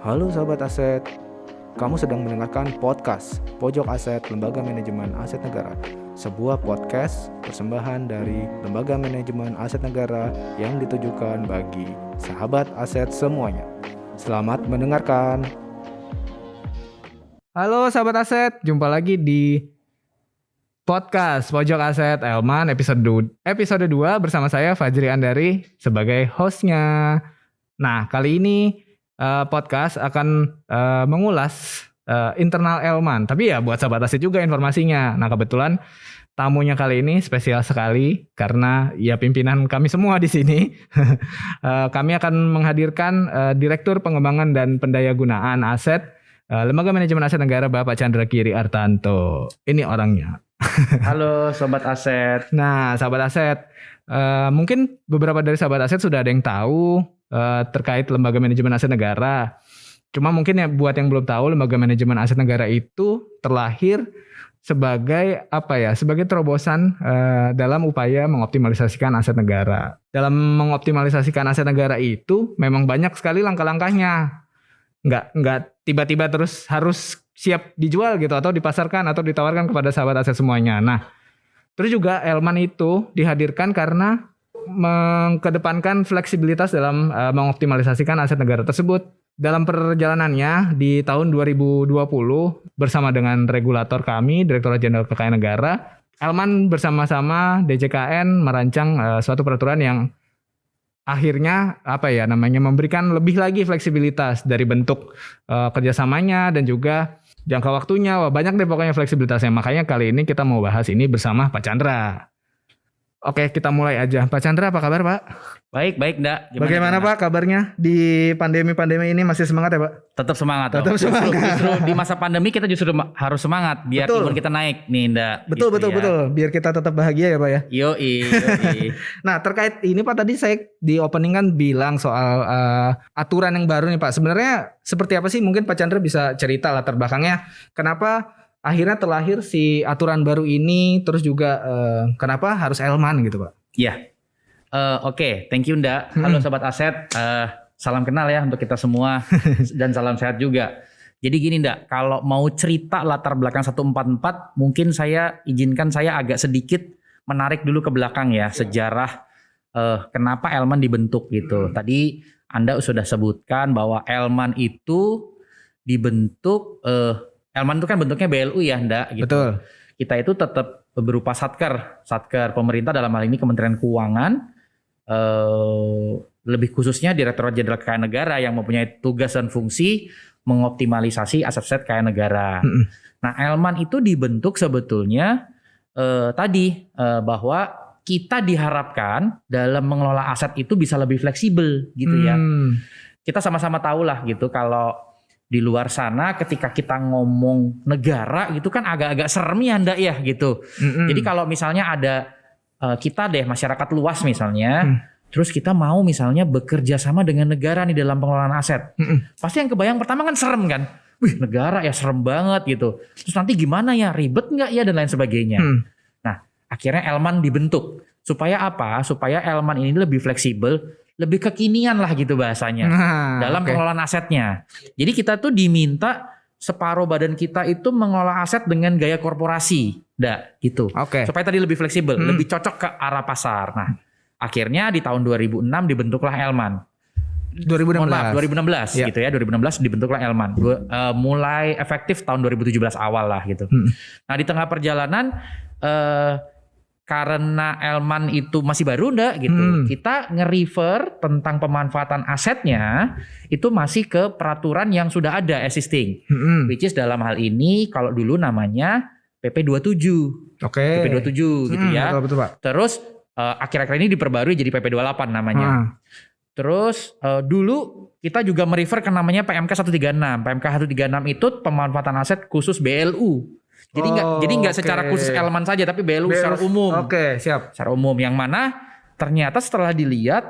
Halo sahabat aset, kamu sedang mendengarkan podcast Pojok Aset Lembaga Manajemen Aset Negara, sebuah podcast persembahan dari Lembaga Manajemen Aset Negara yang ditujukan bagi sahabat aset semuanya. Selamat mendengarkan. Halo sahabat aset, jumpa lagi di podcast Pojok Aset Elman episode 2 bersama saya Fajri Andari sebagai hostnya. Nah, kali ini podcast akan mengulas internal Elman. Tapi ya buat sahabat aset juga informasinya. Nah, kebetulan tamunya kali ini spesial sekali karena ya pimpinan kami semua di sini. Kami akan menghadirkan Direktur Pengembangan dan Pendayagunaan Aset Lembaga Manajemen Aset Negara Bapak Chandra Giri Artanto. Ini orangnya. Halo Sobat Aset. Nah, sahabat aset, mungkin beberapa dari sahabat aset sudah ada yang tahu terkait Lembaga Manajemen Aset Negara. Cuma mungkin ya buat yang belum tahu, Lembaga Manajemen Aset Negara itu terlahir sebagai sebagai terobosan dalam upaya mengoptimalisasikan aset negara. Dalam mengoptimalisasikan aset negara itu memang banyak sekali langkah-langkahnya. Nggak tiba-tiba terus harus siap dijual gitu atau dipasarkan atau ditawarkan kepada sahabat aset semuanya. Nah, terus juga Elman itu dihadirkan karena mengedepankan fleksibilitas dalam mengoptimalisasikan aset negara tersebut. Dalam perjalanannya di tahun 2020 bersama dengan regulator kami, Direktorat Jenderal Kekayaan Negara, Elman bersama-sama DJKN merancang suatu peraturan yang akhirnya memberikan lebih lagi fleksibilitas dari bentuk kerjasamanya dan juga jangka waktunya. Wah, banyak deh pokoknya fleksibilitasnya. Makanya kali ini kita mau bahas ini bersama Pak Chandra. Oke, kita mulai aja. Pak Chandra, apa kabar Pak? Baik, Ndak. Bagaimana Pak kabarnya di pandemi ini? Masih semangat ya Pak? Tetap semangat. Tetap semangat. Justru di masa pandemi kita justru harus semangat biar imun kita naik nih Ndak. Betul. Biar kita tetap bahagia ya Pak ya. Yoi. Nah, terkait ini Pak, tadi saya di opening kan bilang soal aturan yang baru nih Pak. Sebenarnya seperti apa sih? Mungkin Pak Chandra bisa cerita latar belakangnya. Kenapa akhirnya terlahir si aturan baru ini, terus juga kenapa harus Elman gitu Pak? Iya. Oke, thank you Ndak. Halo Sobat Aset, salam kenal ya untuk kita semua dan salam sehat juga. Jadi gini Ndak, kalau mau cerita latar belakang 144, mungkin saya agak sedikit menarik dulu ke belakang ya, sejarah kenapa Elman dibentuk gitu. Tadi Anda sudah sebutkan bahwa Elman itu dibentuk, Elman itu kan bentuknya BLU ya Ndak gitu. Betul. Kita itu tetap berupa satker pemerintah, dalam hal ini Kementerian Keuangan, lebih khususnya Direktorat Jenderal Kekayaan Negara yang mempunyai tugas dan fungsi mengoptimalisasi aset-aset kekayaan negara. Nah, Elman itu dibentuk sebetulnya bahwa kita diharapkan dalam mengelola aset itu bisa lebih fleksibel gitu ya. Kita sama-sama tahu lah gitu, kalau di luar sana ketika kita ngomong negara gitu kan agak-agak serem ya Ndak ya gitu. Jadi kalau misalnya ada kita deh masyarakat luas misalnya, terus kita mau misalnya bekerja sama dengan negara nih dalam pengelolaan aset, pasti yang kebayang pertama kan serem kan. Wih, negara ya serem banget gitu. Terus nanti gimana ya, ribet nggak ya dan lain sebagainya. Nah, akhirnya Elman dibentuk supaya apa? Supaya Elman ini lebih fleksibel, lebih kekinian lah gitu bahasanya dalam pengelolaan asetnya. Jadi kita tuh diminta separuh badan kita itu mengelola aset dengan gaya korporasi, gitu. Supaya tadi lebih fleksibel, lebih cocok ke arah pasar. Nah, akhirnya di tahun 2006 dibentuklah Elman. 2016 gitu ya, 2016 dibentuklah Elman. Mulai efektif tahun 2017 awal lah gitu. Nah, di tengah perjalanan karena Elman itu masih baru Ndak gitu, kita nge-refer tentang pemanfaatan asetnya itu masih ke peraturan yang sudah ada existing, which is dalam hal ini kalau dulu namanya PP 27. PP 27 gitu ya. Betul, Pak. Terus akhir-akhir ini diperbarui jadi PP 28 namanya. Terus dulu kita juga merefer ke namanya PMK 136. PMK 136 itu pemanfaatan aset khusus BLU. Jadi nggak secara khusus Elman saja, tapi BLU secara umum. Siap. Secara umum, yang mana ternyata setelah dilihat,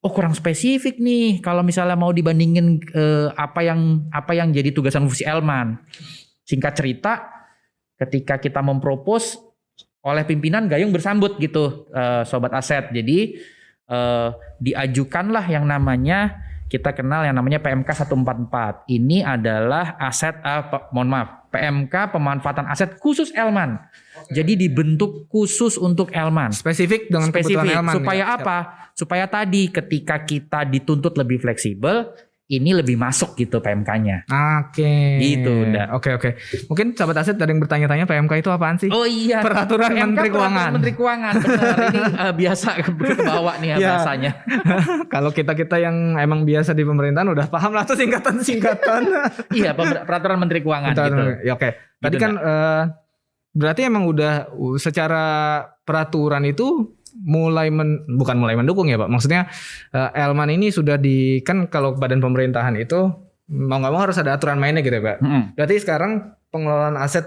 kurang spesifik nih kalau misalnya mau dibandingin apa yang jadi tugasan fungsi Elman. Singkat cerita, ketika kita mempropos oleh pimpinan, gayung bersambut gitu, Sobat Aset. Jadi diajukanlah yang namanya kita kenal yang namanya PMK 144. Ini adalah PMK pemanfaatan aset khusus Elman. Jadi dibentuk khusus untuk Elman. Spesifik dengan kebutuhan Elman. Supaya ya? apa? Supaya tadi ketika kita dituntut lebih fleksibel, ini lebih masuk gitu PMK-nya. Oke. Gitu, udah. Oke. Mungkin sahabat aset ada yang bertanya-tanya PMK itu apaan sih? Oh iya. Peraturan PMK Menteri Keuangan. Peraturan Menteri Keuangan. Benar. Ini biasa kebawa nih ya bahasanya. Kalau kita yang emang biasa di pemerintahan udah paham lah tuh singkatan. Iya, Peraturan Menteri Keuangan gitu. Ya, oke. Tadi kan berarti emang udah secara peraturan itu bukan mulai mendukung ya Pak. Maksudnya Elman ini sudah kan kalau badan pemerintahan itu mau nggak mau harus ada aturan mainnya gitu ya Pak. Berarti sekarang pengelolaan aset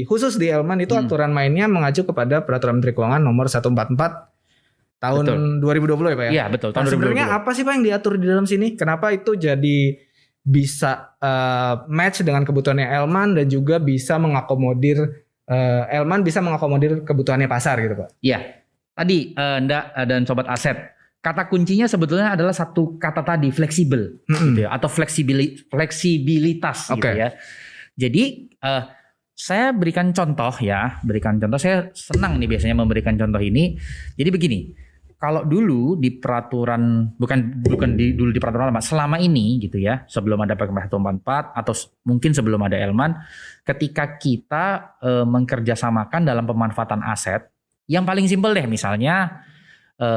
khusus di Elman itu aturan mainnya mengacu kepada Peraturan Menteri Keuangan nomor 144 tahun 2020 ya Pak ya? Iya betul, tahun 2020. Sebenarnya apa sih Pak yang diatur di dalam sini? Kenapa itu jadi bisa match dengan kebutuhannya Elman dan juga bisa mengakomodir Elman bisa mengakomodir kebutuhannya pasar gitu Pak? Iya. Tadi Nda dan Sobat Aset, kata kuncinya sebetulnya adalah satu kata tadi, fleksibel gitu ya, atau fleksibilitas gitu ya. Jadi saya berikan contoh, saya senang nih biasanya memberikan contoh ini. Jadi begini, kalau dulu di peraturan, dulu di peraturan lama, selama ini gitu ya, sebelum ada PMK 144 atau mungkin sebelum ada Elman, ketika kita mengkerjasamakan dalam pemanfaatan aset, yang paling simpel deh misalnya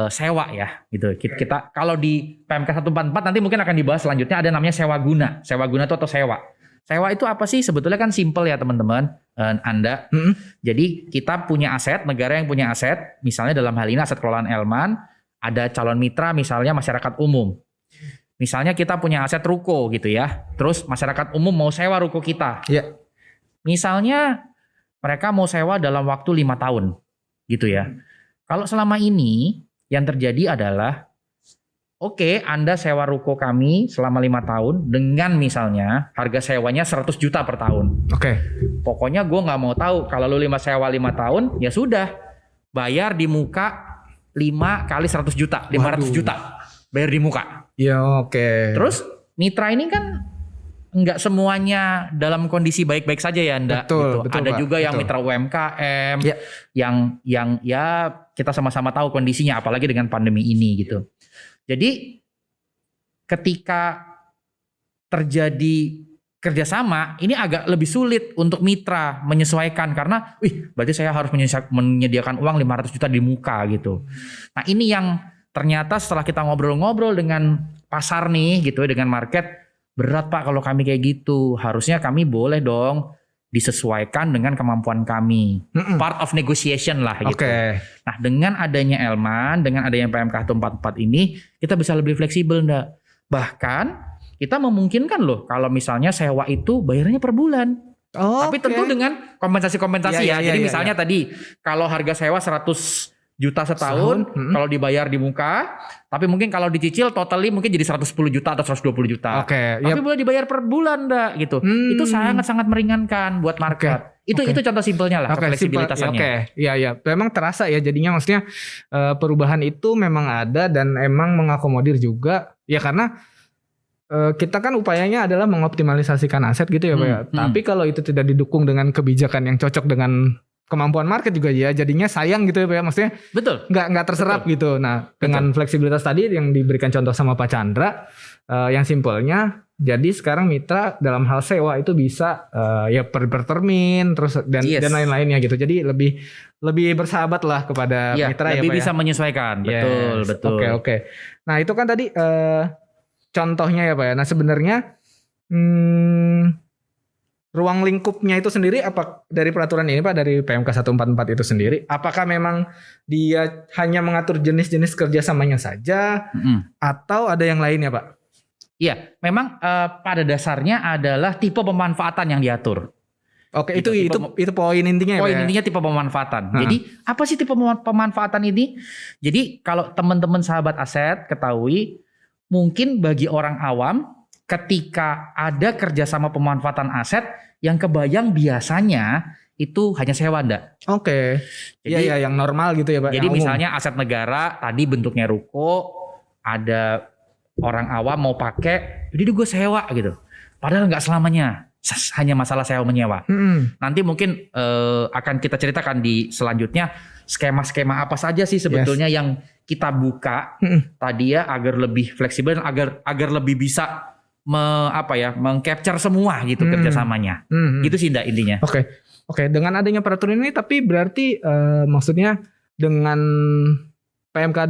sewa ya gitu. Kita kalau di PMK 144 nanti mungkin akan dibahas selanjutnya ada namanya sewa guna. Sewa guna itu atau sewa. Sewa itu apa sih? Sebetulnya kan simpel ya teman-teman. Anda. Jadi kita punya aset, negara yang punya aset, misalnya dalam hal ini aset kelolaan Elman, ada calon mitra misalnya masyarakat umum. Misalnya kita punya aset ruko gitu ya. Terus masyarakat umum mau sewa ruko kita. Iya. Misalnya mereka mau sewa dalam waktu 5 tahun. Gitu ya. Kalau selama ini yang terjadi adalah oke, Anda sewa ruko kami selama 5 tahun dengan misalnya harga sewanya 100 juta per tahun. Oke. Pokoknya gue nggak mau tahu kalau lu sewa 5 tahun ya sudah bayar di muka 5 kali 100 juta, 500 juta bayar di muka. Ya oke. Terus mitra ini kan nggak semuanya dalam kondisi baik-baik saja ya Anda. Betul, gitu. Ada Pak, juga yang betul. mitra UMKM yang ya kita sama-sama tahu kondisinya apalagi dengan pandemi ini gitu. Jadi ketika terjadi kerjasama ini agak lebih sulit untuk mitra menyesuaikan karena berarti saya harus menyediakan uang 500 juta di muka gitu. Nah ini yang ternyata setelah kita ngobrol-ngobrol dengan pasar nih gitu dengan market, berat Pak kalau kami kayak gitu. Harusnya kami boleh dong disesuaikan dengan kemampuan kami. Part of negotiation lah gitu. Nah dengan adanya Elman, dengan adanya PMK 144 ini, kita bisa lebih fleksibel enggak? Bahkan kita memungkinkan loh kalau misalnya sewa itu bayarnya per bulan. Tapi tentu dengan kompensasi-kompensasi ya. Jadi misalnya tadi kalau harga sewa 100 juta setahun, kalau dibayar di muka, tapi mungkin kalau dicicil totally mungkin jadi 110 juta atau 120 juta. Tapi boleh dibayar per bulan enggak gitu. Itu sangat-sangat meringankan buat market. Itu contoh simpelnya lah fleksibilitasannya. Iya. Memang terasa ya jadinya maksudnya perubahan itu memang ada dan emang mengakomodir juga. Ya karena kita kan upayanya adalah mengoptimalisasikan aset gitu ya Pak ya. Tapi kalau itu tidak didukung dengan kebijakan yang cocok dengan kemampuan market juga ya jadinya sayang gitu ya Pak ya. Maksudnya nggak terserap gitu. Nah dengan fleksibilitas tadi yang diberikan contoh sama Pak Chandra yang simpelnya jadi sekarang mitra dalam hal sewa itu bisa ya per termin terus dan lain-lainnya gitu. Jadi lebih bersahabat lah kepada mitra ya Pak ya. Lebih bisa menyesuaikan. Betul. Oke. Nah itu kan tadi contohnya ya Pak ya. Nah sebenarnya ruang lingkupnya itu sendiri apa dari peraturan ini Pak, dari PMK 144 itu sendiri, apakah memang dia hanya mengatur jenis-jenis kerjasamanya saja atau ada yang lain ya Pak? Iya, memang pada dasarnya adalah tipe pemanfaatan yang diatur. Oke, itu poin intinya ya Pak? Poin intinya tipe pemanfaatan. Jadi apa sih tipe pemanfaatan ini? Jadi kalau teman-teman sahabat aset ketahui, mungkin bagi orang awam ketika ada kerjasama pemanfaatan aset yang kebayang biasanya itu hanya sewa enggak? Oke. Iya yang normal gitu ya Pak. Jadi misalnya aset negara tadi bentuknya ruko, ada orang awam mau pakai, jadi gue sewa gitu. Padahal nggak selamanya, hanya masalah sewa menyewa. Nanti mungkin akan kita ceritakan di selanjutnya skema-skema apa saja sih sebetulnya yang kita buka tadi ya agar lebih fleksibel, agar lebih bisa mengcapture semua gitu kerjasamanya. Gitu sih intinya. Oke, dengan adanya peraturan ini tapi berarti maksudnya dengan PP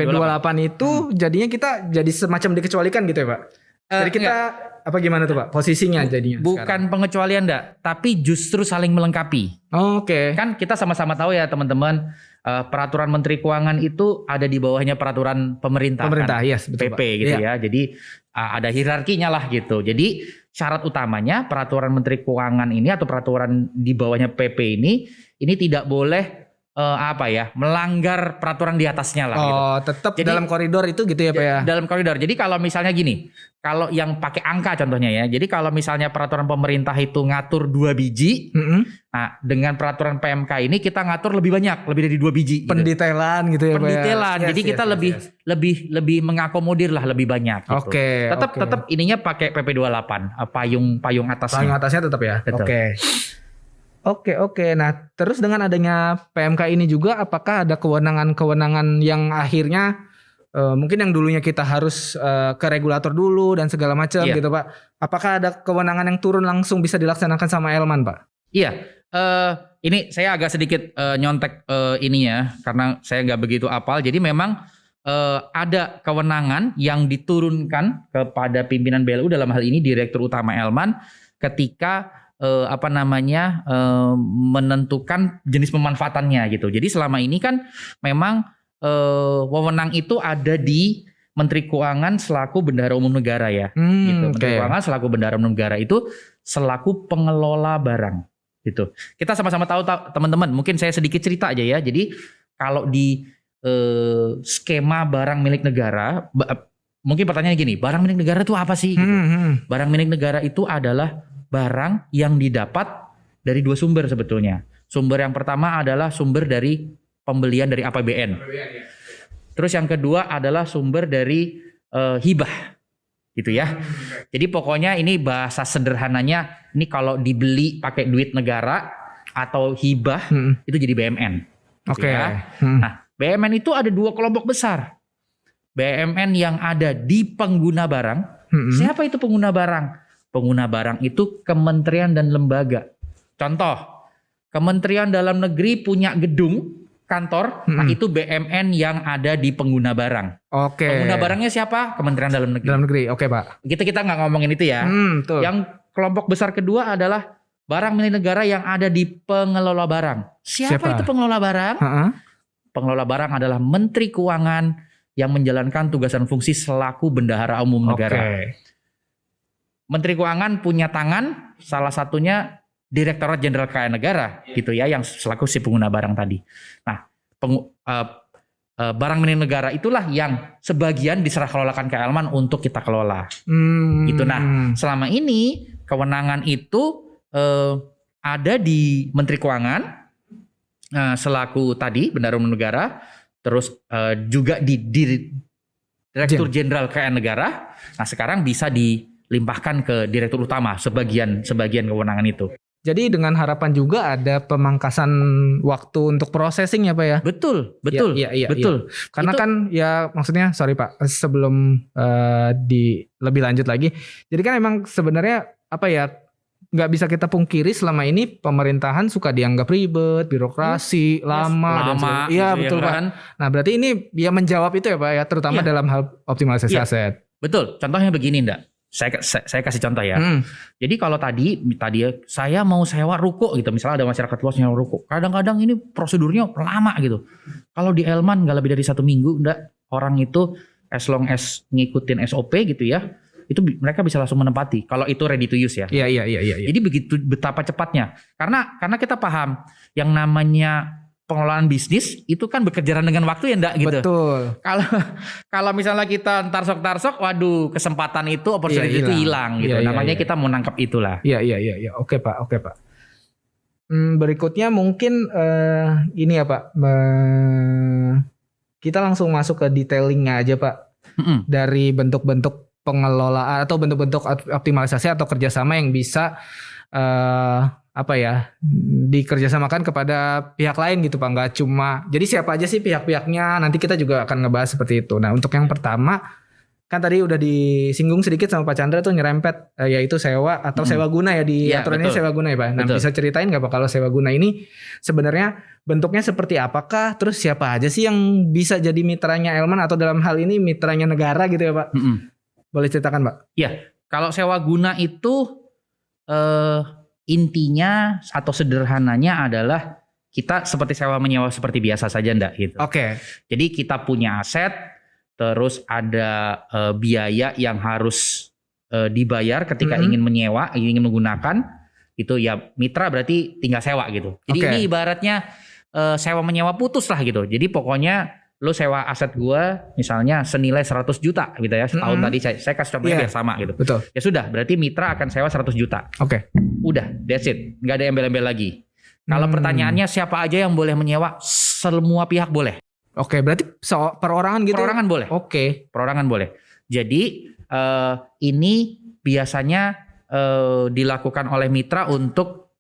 28 itu jadinya kita jadi semacam dikecualikan gitu ya Pak? Jadi kita apa gimana tuh Pak posisinya jadinya? Bukan sekarang pengecualian tapi justru saling melengkapi. Oke. Kan kita sama-sama tahu ya teman-teman, peraturan Menteri Keuangan itu ada di bawahnya peraturan pemerintah kan? Yes, betul, PP Pak. gitu ya. Jadi ada hierarkinya lah gitu. Jadi syarat utamanya peraturan Menteri Keuangan ini atau peraturan di bawahnya PP ini tidak boleh melanggar peraturan di atasnya lah gitu. Tetap jadi, dalam koridor itu gitu ya Pak ya? Dalam koridor. Jadi kalau misalnya gini, kalau yang pakai angka contohnya ya. Jadi kalau misalnya peraturan pemerintah itu ngatur 2 biji, nah dengan peraturan PMK ini kita ngatur lebih banyak, lebih dari 2 biji. Pendetailan gitu ya Pak ya? Pendetailan. Jadi kita lebih mengakomodir lah lebih banyak gitu. Tetap ininya pakai PP 28, payung atasnya. Payung atasnya tetap ya? Oke. Nah, terus dengan adanya PMK ini juga, apakah ada kewenangan-kewenangan yang akhirnya mungkin yang dulunya kita harus ke regulator dulu dan segala macam gitu Pak? Apakah ada kewenangan yang turun langsung bisa dilaksanakan sama Elman Pak? Iya. Ini saya agak sedikit nyontek ininya karena saya nggak begitu apal. Jadi memang ada kewenangan yang diturunkan kepada pimpinan BLU dalam hal ini Direktur Utama Elman ketika menentukan jenis pemanfaatannya gitu. Jadi selama ini kan memang wewenang itu ada di Menteri Keuangan selaku Bendahara Umum Negara ya. Gitu. Menteri Keuangan selaku Bendahara Umum Negara itu selaku pengelola barang gitu. Kita sama-sama tahu teman-teman, mungkin saya sedikit cerita aja ya. Jadi kalau di skema barang milik negara, mungkin pertanyaannya gini, barang milik negara itu apa sih? Gitu. Barang milik negara itu adalah barang yang didapat dari 2 sumber sebetulnya. Sumber yang pertama adalah sumber dari pembelian dari APBN. Terus yang kedua adalah sumber dari hibah. Gitu ya. Jadi pokoknya ini bahasa sederhananya, ini kalau dibeli pakai duit negara atau hibah itu jadi BMN. Gitu ya. Nah, BMN itu ada 2 kelompok besar. BMN yang ada di pengguna barang. Siapa itu pengguna barang? Pengguna barang itu kementerian dan lembaga. Contoh, Kementerian Dalam Negeri punya gedung kantor, nah itu BMN yang ada di pengguna barang. Pengguna barangnya siapa? Kementerian Dalam Negeri. Dalam Negeri, oke Pak. Kita nggak ngomongin itu ya. Betul. Yang kelompok besar kedua adalah barang milik negara yang ada di pengelola barang. Siapa itu pengelola barang? Pengelola barang adalah Menteri Keuangan yang menjalankan tugas dan fungsi selaku Bendahara Umum Negara. Menteri Keuangan punya tangan, salah satunya Direktorat Jenderal Keuangan Negara, gitu ya, yang selaku si pengguna barang tadi. Nah, barang milik negara itulah yang sebagian diserah kelolakan ke Elman untuk kita kelola. Gitu. Nah, selama ini kewenangan itu ada di Menteri Keuangan selaku tadi Bendahara Umum Negara, terus juga di Direktur Jenderal Keuangan Negara. Nah, sekarang bisa dilimpahkan ke Direktur Utama sebagian kewenangan itu. Jadi dengan harapan juga ada pemangkasan waktu untuk processing ya Pak ya? Betul. Iya. Karena itu, kan ya maksudnya sorry Pak, sebelum lebih lanjut lagi. Jadi kan emang sebenarnya nggak bisa kita pungkiri selama ini pemerintahan suka dianggap ribet, birokrasi, lama. Iya gitu betul ya, kan? Pak. Nah berarti ini ya menjawab itu ya Pak ya, terutama dalam hal optimalisasi aset. Betul. Contohnya begini ndak? Saya kasih contoh ya. Jadi kalau tadi ya saya mau sewa ruko gitu, misalnya ada masyarakat luas nyewa ruko. Kadang-kadang ini prosedurnya lama gitu. Kalau di Elman nggak lebih dari 1 minggu, orang itu as long as ngikutin SOP gitu ya, itu mereka bisa langsung menempati. Kalau itu ready to use ya. Iya. Jadi begitu betapa cepatnya. Karena kita paham yang namanya pengelolaan bisnis itu kan bekerjaan dengan waktu ya enggak gitu. Betul. Kalau misalnya kita tarsok, waduh kesempatan itu opportunity itu hilang gitu. Namanya kita mau nangkap itulah. Iya. Oke Pak. Berikutnya mungkin ini ya Pak. kita langsung masuk ke detailingnya aja Pak. Dari bentuk-bentuk pengelolaan atau bentuk-bentuk optimalisasi atau kerjasama yang bisa dikerjasamakan kepada pihak lain gitu Pak. Nggak cuma, jadi siapa aja sih pihak-pihaknya, nanti kita juga akan ngebahas seperti itu. Nah untuk yang pertama, kan tadi udah disinggung sedikit sama Pak Chandra tuh nyerempet, yaitu sewa atau sewa guna ya, di aturannya sewa guna ya Pak. Nah bisa ceritain nggak Pak kalau sewa guna ini sebenarnya bentuknya seperti apakah, terus siapa aja sih yang bisa jadi mitranya Elman atau dalam hal ini mitranya negara gitu ya Pak? Boleh ceritakan Pak? Iya, kalau sewa guna itu intinya atau sederhananya adalah kita seperti sewa menyewa seperti biasa saja ndak gitu. Oke. Jadi kita punya aset, terus ada biaya yang harus dibayar ketika ingin menyewa, ingin menggunakan, itu ya mitra berarti tinggal sewa gitu. Jadi ini ibaratnya sewa menyewa putus lah gitu. Jadi pokoknya lo sewa aset gua misalnya senilai 100 juta gitu ya setahun tadi saya kasih contohnya biar sama gitu. Betul. Ya sudah, berarti mitra akan sewa 100 juta. Oke. Udah, that's it. Nggak ada embel-embel lagi. Kalau pertanyaannya siapa aja yang boleh menyewa? Semua pihak boleh. Oke, berarti perorangan gitu? Perorangan boleh. Oke. Perorangan boleh. Jadi ini biasanya dilakukan oleh mitra untuk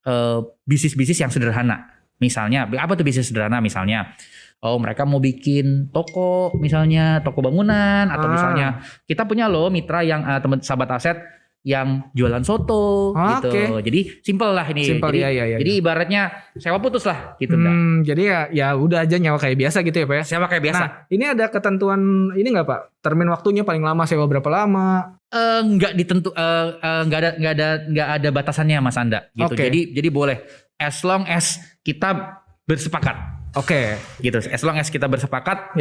bisnis-bisnis yang sederhana. Misalnya, apa tuh bisnis sederhana? Misalnya, mereka mau bikin toko, misalnya toko bangunan, atau misalnya kita punya loh mitra yang teman sahabat aset yang jualan soto gitu. Jadi simple lah ini. Simple, jadi ibaratnya sewa putus lah gitu. Jadi ya udah aja nyawa kayak biasa gitu ya Pak ya. Sewa kayak biasa. Nah, ini ada ketentuan ini nggak Pak? Termin waktunya paling lama sewa berapa lama? Nggak ditentu, nggak ada batasannya Mas Anda gitu. Jadi boleh as long as kita bersepakat. Oke. Gitu. As long as kita bersepakat,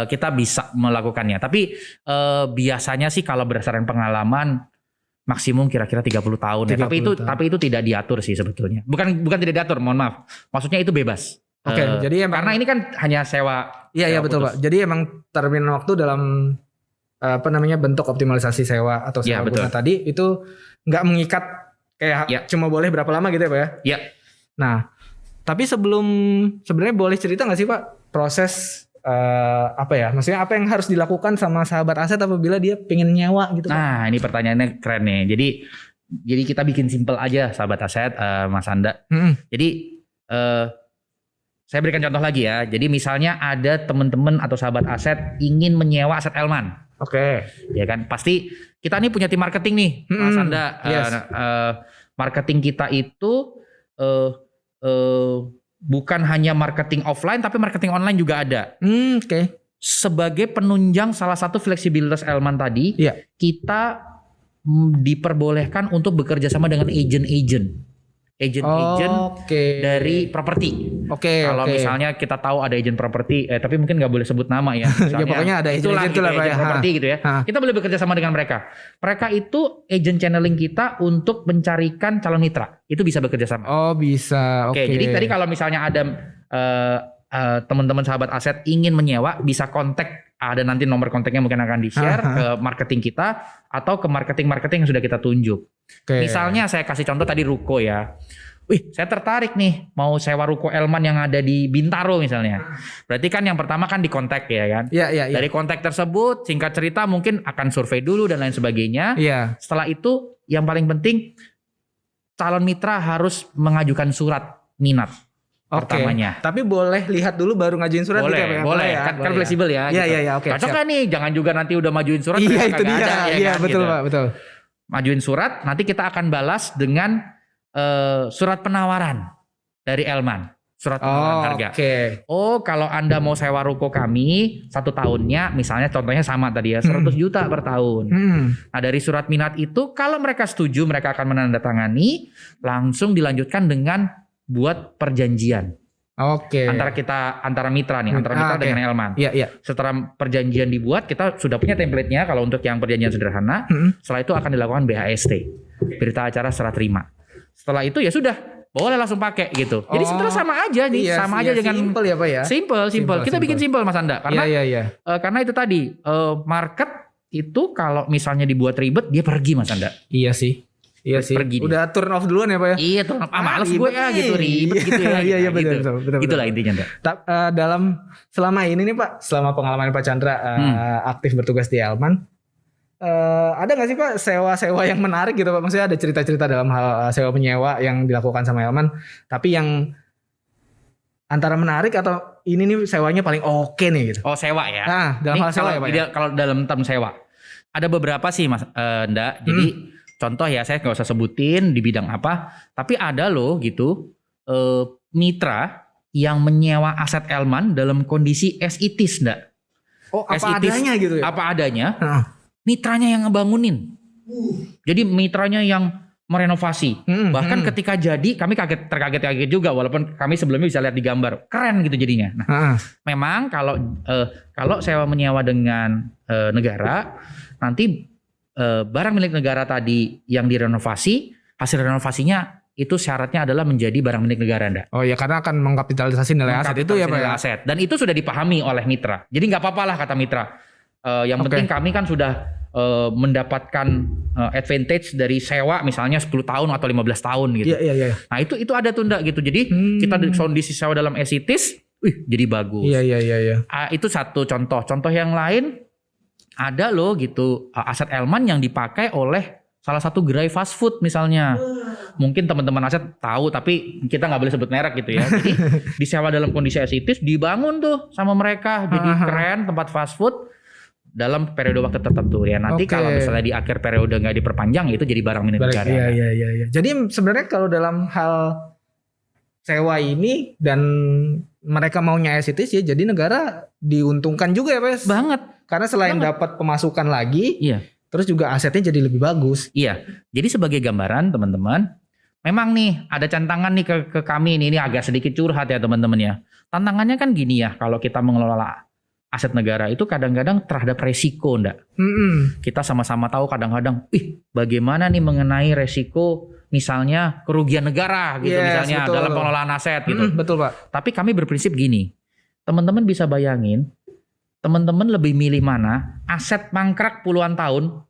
kita bisa melakukannya. Tapi biasanya sih kalau berdasarkan pengalaman maksimum kira-kira 30 tahun ya. Tapi itu tidak diatur sih sebetulnya. Bukan tidak diatur, mohon maaf. Maksudnya itu bebas. Jadi emang, karena ini kan hanya sewa. Iya betul Pak. Jadi emang termin waktu dalam bentuk optimalisasi sewa atau sewa guna tadi itu nggak mengikat kayak cuma boleh berapa lama gitu ya Pak ya? Iya. Nah, tapi sebenarnya boleh cerita nggak sih Pak proses maksudnya apa yang harus dilakukan sama sahabat aset apabila dia pengen nyewa gitu Pak? Nah ini pertanyaannya keren nih. Jadi kita bikin simple aja sahabat aset, Mas Anda. Jadi saya berikan contoh lagi ya. Jadi misalnya ada teman-teman atau sahabat aset ingin menyewa aset Elman. Oke. Ya kan pasti kita nih punya tim marketing nih, Mas Anda. Marketing kita itu bukan hanya marketing offline tapi marketing online juga ada. Sebagai penunjang salah satu fleksibilitas Elman tadi, kita diperbolehkan untuk bekerja sama dengan agent-agent dari properti. Kalau misalnya kita tahu ada agent properti, tapi mungkin nggak boleh sebut nama ya. Ya pokoknya ada agent properti gitu ya. Kita boleh bekerja sama dengan mereka. Mereka itu agent channeling kita untuk mencarikan calon mitra. Itu bisa bekerja sama. Oh bisa. Oke. Jadi tadi kalau misalnya ada teman-teman sahabat aset ingin menyewa, bisa kontak. Ada nanti nomor kontaknya mungkin akan di-share ke marketing kita atau ke marketing yang sudah kita tunjuk. Misalnya saya kasih contoh tadi ruko ya. Wih, saya tertarik nih mau sewa ruko Elman yang ada di Bintaro misalnya. Berarti kan yang pertama kan di kontak ya kan. Dari kontak tersebut singkat cerita mungkin akan survei dulu dan lain sebagainya. Setelah itu yang paling penting calon mitra harus mengajukan surat minat. Pertamanya. Tapi boleh lihat dulu baru ngajuin surat boleh, gitu ya? Boleh, kan fleksibel ya. Iya, oke. Cocok kan nih, jangan juga nanti udah majuin surat. Iya, itu dia. Iya, betul gitu. Pak, betul. Majuin surat, nanti kita akan balas dengan surat penawaran dari Elman. Surat penawaran harga. Kalau Anda mau sewa ruko kami 1 tahunnya, misalnya contohnya sama tadi ya, 100 juta per tahun. Nah dari surat minat itu, kalau mereka setuju, mereka akan menandatangani, langsung dilanjutkan dengan buat perjanjian. Antara mitra nih, dengan Elman. Setelah perjanjian dibuat, kita sudah punya template-nya kalau untuk yang perjanjian sederhana. Setelah itu akan dilakukan BHST, berita acara serah terima. Setelah itu ya sudah, boleh langsung pakai gitu. Jadi sebenarnya sama aja nih, dengan simple ya Pak ya. Simple. Kita bikin simple Mas Anda, karena karena itu tadi market itu kalau misalnya dibuat ribet dia pergi Mas Anda. Iya sih. Iya sih. Pergi dia. Udah turn off duluan ya Pak ya. Iya tuh, males gue ya gitu, ribet gitu ya. Iya gitu. betul. Itulah intinya Nda. Dalam selama ini nih Pak, selama pengalaman Pak Chandra aktif bertugas di Elman, ada nggak sih Pak sewa-sewa yang menarik gitu Pak? Maksudnya ada cerita-cerita dalam hal sewa menyewa yang dilakukan sama Elman, tapi yang antara menarik atau ini nih sewanya paling oke nih gitu. Oh sewa ya. Nah, dalam hal sewa ya Pak. Kalau dalam term sewa, ada beberapa sih Mas Nda. Jadi contoh ya, saya nggak usah sebutin di bidang apa, tapi ada loh gitu mitra yang menyewa aset Elman dalam kondisi as it is Nda. Oh apa adanya gitu ya? Apa adanya. Mitranya yang ngebangunin. Jadi mitranya yang merenovasi. Bahkan ketika jadi kami terkaget juga, walaupun kami sebelumnya bisa lihat di gambar. Keren gitu jadinya. Nah, memang kalau sewa menyewa dengan negara, nanti barang milik negara tadi yang direnovasi, hasil renovasinya itu syaratnya adalah menjadi barang milik negara Anda. Oh ya, karena akan mengkapitalisasi nilai aset itu ya Pak ya. Aset. Dan itu sudah dipahami oleh mitra. Jadi nggak apa-apa lah kata mitra. Yang penting kami kan sudah mendapatkan advantage dari sewa misalnya 10 tahun atau 15 tahun gitu. Iya. Nah itu ada tunda gitu. Jadi kita di kondisi sewa dalam as it is, jadi bagus. Iya. Itu satu contoh. Contoh yang lain ada loh gitu aset Elman yang dipakai oleh salah satu gerai fast food misalnya. Mungkin teman-teman aset tahu tapi kita nggak boleh sebut merek gitu ya. Jadi disewa dalam kondisi as it is, dibangun tuh sama mereka. Jadi keren tempat fast food dalam periode waktu tertentu ya. Nanti kalau misalnya di akhir periode nggak diperpanjang, itu jadi barang milik negara. Iya. Jadi sebenarnya kalau dalam hal sewa ini dan mereka maunya as it is ya, jadi negara diuntungkan juga ya Pak. Banget. Karena selain dapat pemasukan lagi, terus juga asetnya jadi lebih bagus. Iya. Jadi sebagai gambaran teman-teman, memang nih ada tantangan nih ke kami ini agak sedikit curhat ya teman-teman ya. Tantangannya kan gini ya, kalau kita mengelola aset negara itu kadang-kadang terhadap resiko enggak. Kita sama-sama tahu kadang-kadang, bagaimana nih mengenai resiko misalnya kerugian negara gitu misalnya betul. Dalam pengelolaan aset gitu. Betul Pak. Tapi kami berprinsip gini, teman-teman bisa bayangin, teman-teman lebih milih mana aset mangkrak puluhan tahun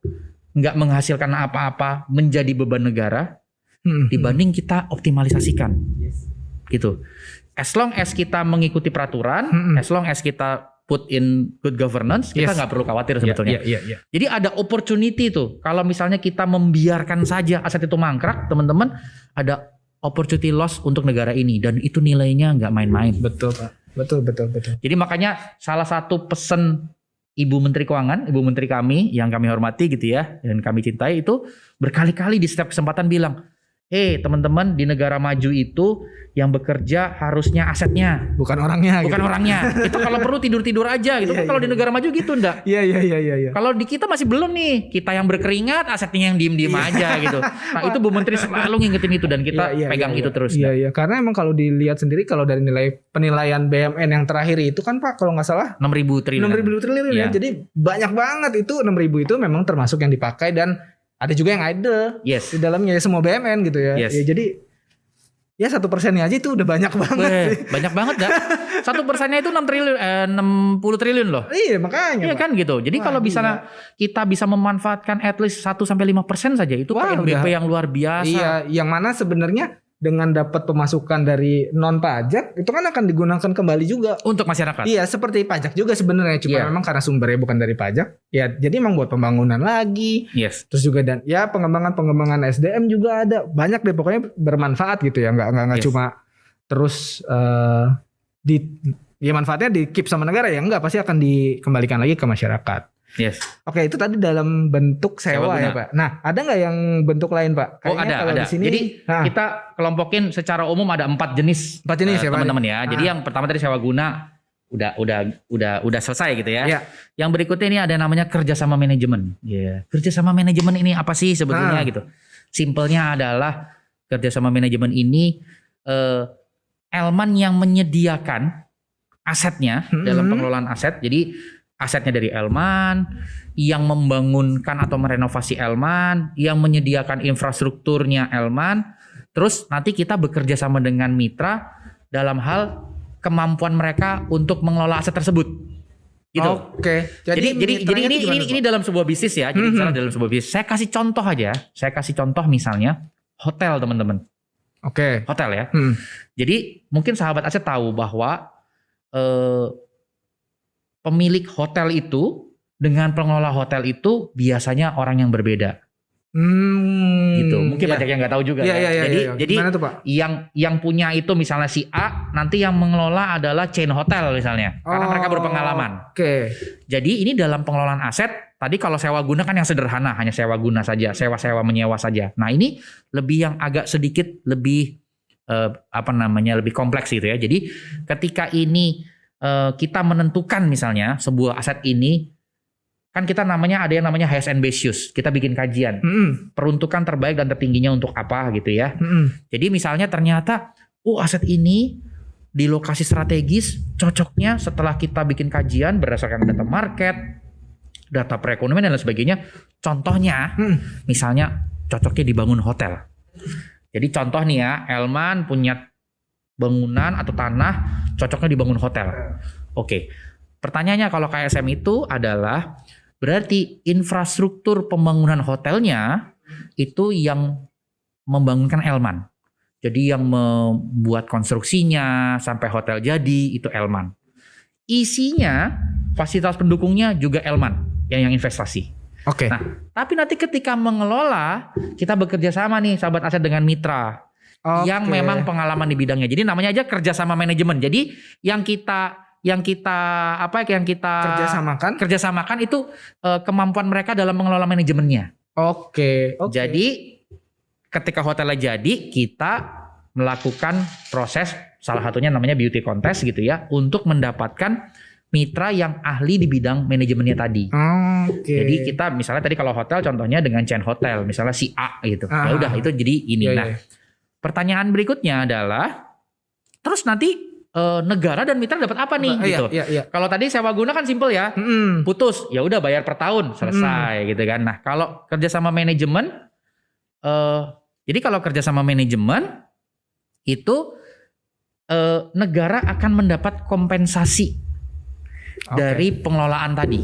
nggak menghasilkan apa-apa menjadi beban negara dibanding kita optimalisasikan gitu. As long as kita mengikuti peraturan, as long as kita put in good governance, kita nggak perlu khawatir sebetulnya. Jadi ada opportunity tuh. Kalau misalnya kita membiarkan saja aset itu mangkrak, teman-teman, ada opportunity loss untuk negara ini dan itu nilainya nggak main-main. Betul Pak. Betul. Jadi makanya salah satu pesan Ibu Menteri Keuangan, Ibu Menteri kami yang kami hormati gitu ya, dan kami cintai itu berkali-kali di setiap kesempatan bilang, teman-teman, di negara maju itu yang bekerja harusnya asetnya, bukan orangnya. Bukan orangnya. Itu kalau perlu tidur-tidur aja gitu. Kalau di negara maju gitu enggak? Iya. Kalau di kita masih belum nih. Kita yang berkeringat, asetnya yang diem-diem aja gitu. Nah, itu Bu Menteri selalu ngingetin itu dan kita pegang itu terus. Iya. Karena emang kalau dilihat sendiri kalau dari nilai penilaian BUMN yang terakhir itu kan Pak, kalau nggak salah 6.000 triliun. 6.000 triliun ya. Jadi banyak banget itu 6.000 itu memang termasuk yang dipakai dan ada juga yang idle di dalamnya semua BUMN gitu ya. Ya jadi ya 1% aja itu udah banyak banget. Banyak banget dah. 1%-nya itu 60 triliun loh. Iya makanya. Iya kan gitu. Jadi kalau bisa kita bisa memanfaatkan at least 1-5% saja itu PNBP yang luar biasa. Iya, yang mana sebenarnya dengan dapat pemasukan dari non pajak itu kan akan digunakan kembali juga untuk masyarakat. Iya, seperti pajak juga sebenarnya, cuma memang karena sumbernya bukan dari pajak. Ya, jadi emang buat pembangunan lagi. Terus juga dan ya pengembangan SDM juga ada. Banyak deh pokoknya bermanfaat gitu ya, enggak cuma terus manfaatnya di keep sama negara ya, enggak, pasti akan dikembalikan lagi ke masyarakat. Oke, itu tadi dalam bentuk sewa ya Pak. Nah, ada nggak yang bentuk lain Pak? Kayaknya ada. Di sini, jadi kita kelompokin secara umum ada 4 jenis. 4 jenis ya teman-teman ya. Jadi yang pertama tadi sewa guna udah selesai gitu ya. Yang berikutnya ini ada namanya kerjasama manajemen. Kerjasama manajemen ini apa sih sebetulnya gitu? Simpelnya adalah kerjasama manajemen ini Elman yang menyediakan asetnya dalam pengelolaan aset. Jadi asetnya dari Elman, yang membangunkan atau merenovasi Elman, yang menyediakan infrastrukturnya Elman. Terus nanti kita bekerja sama dengan mitra dalam hal kemampuan mereka untuk mengelola aset tersebut. Gitu. Oke. Jadi mitranya itu gimana, ini Pak? dalam sebuah bisnis ya. Jadi misalnya dalam sebuah bisnis. Saya kasih contoh aja. Saya kasih contoh misalnya hotel, teman-teman. Oke. Hotel ya. Hmm. Jadi mungkin sahabat aset tahu bahwa pemilik hotel itu dengan pengelola hotel itu biasanya orang yang berbeda. Gitu. Mungkin banyak yang nggak tahu juga. Iya, ya. iya, Jadi iya. Gimana tuh, Pak? yang punya itu misalnya si A, nanti yang mengelola adalah chain hotel misalnya, karena mereka berpengalaman. Oke. Jadi ini dalam pengelolaan aset, tadi kalau sewa guna kan yang sederhana, hanya sewa guna saja, sewa-sewa menyewa saja. Nah ini lebih yang agak sedikit lebih lebih kompleks gitu ya. Jadi ketika ini kita menentukan misalnya sebuah aset ini, kan kita ada yang namanya highest and best use. Kita bikin kajian. Peruntukan terbaik dan tertingginya untuk apa gitu ya. Jadi misalnya ternyata aset ini di lokasi strategis cocoknya setelah kita bikin kajian berdasarkan data market, data perekonomian dan lain sebagainya. Contohnya misalnya cocoknya dibangun hotel. Jadi contoh nih ya, Elman punya bangunan atau tanah cocoknya dibangun hotel. Oke. Pertanyaannya kalau KSM itu adalah berarti infrastruktur pembangunan hotelnya itu yang membangunkan Elman. Jadi yang membuat konstruksinya sampai hotel jadi itu Elman. Isinya fasilitas pendukungnya juga Elman yang investasi. Oke. Nah, tapi nanti ketika mengelola kita bekerja sama nih sahabat aset dengan mitra yang memang pengalaman di bidangnya. Jadi namanya aja kerjasama manajemen. Jadi yang kita kerjasamakan itu kemampuan mereka dalam mengelola manajemennya. Oke. Jadi ketika hotelnya jadi, kita melakukan proses salah satunya namanya beauty contest gitu ya, untuk mendapatkan mitra yang ahli di bidang manajemennya tadi. Jadi kita misalnya tadi kalau hotel contohnya dengan chain hotel, misalnya si A gitu. Ya udah itu jadi ini. Nah, pertanyaan berikutnya adalah terus nanti negara dan mitra dapat apa nih gitu. Iya. Kalau tadi sewa guna kan simple ya. Putus, ya udah bayar per tahun, selesai gitu kan. Nah, kalau kerjasama manajemen jadi kalau kerjasama manajemen itu negara akan mendapat kompensasi dari pengelolaan tadi.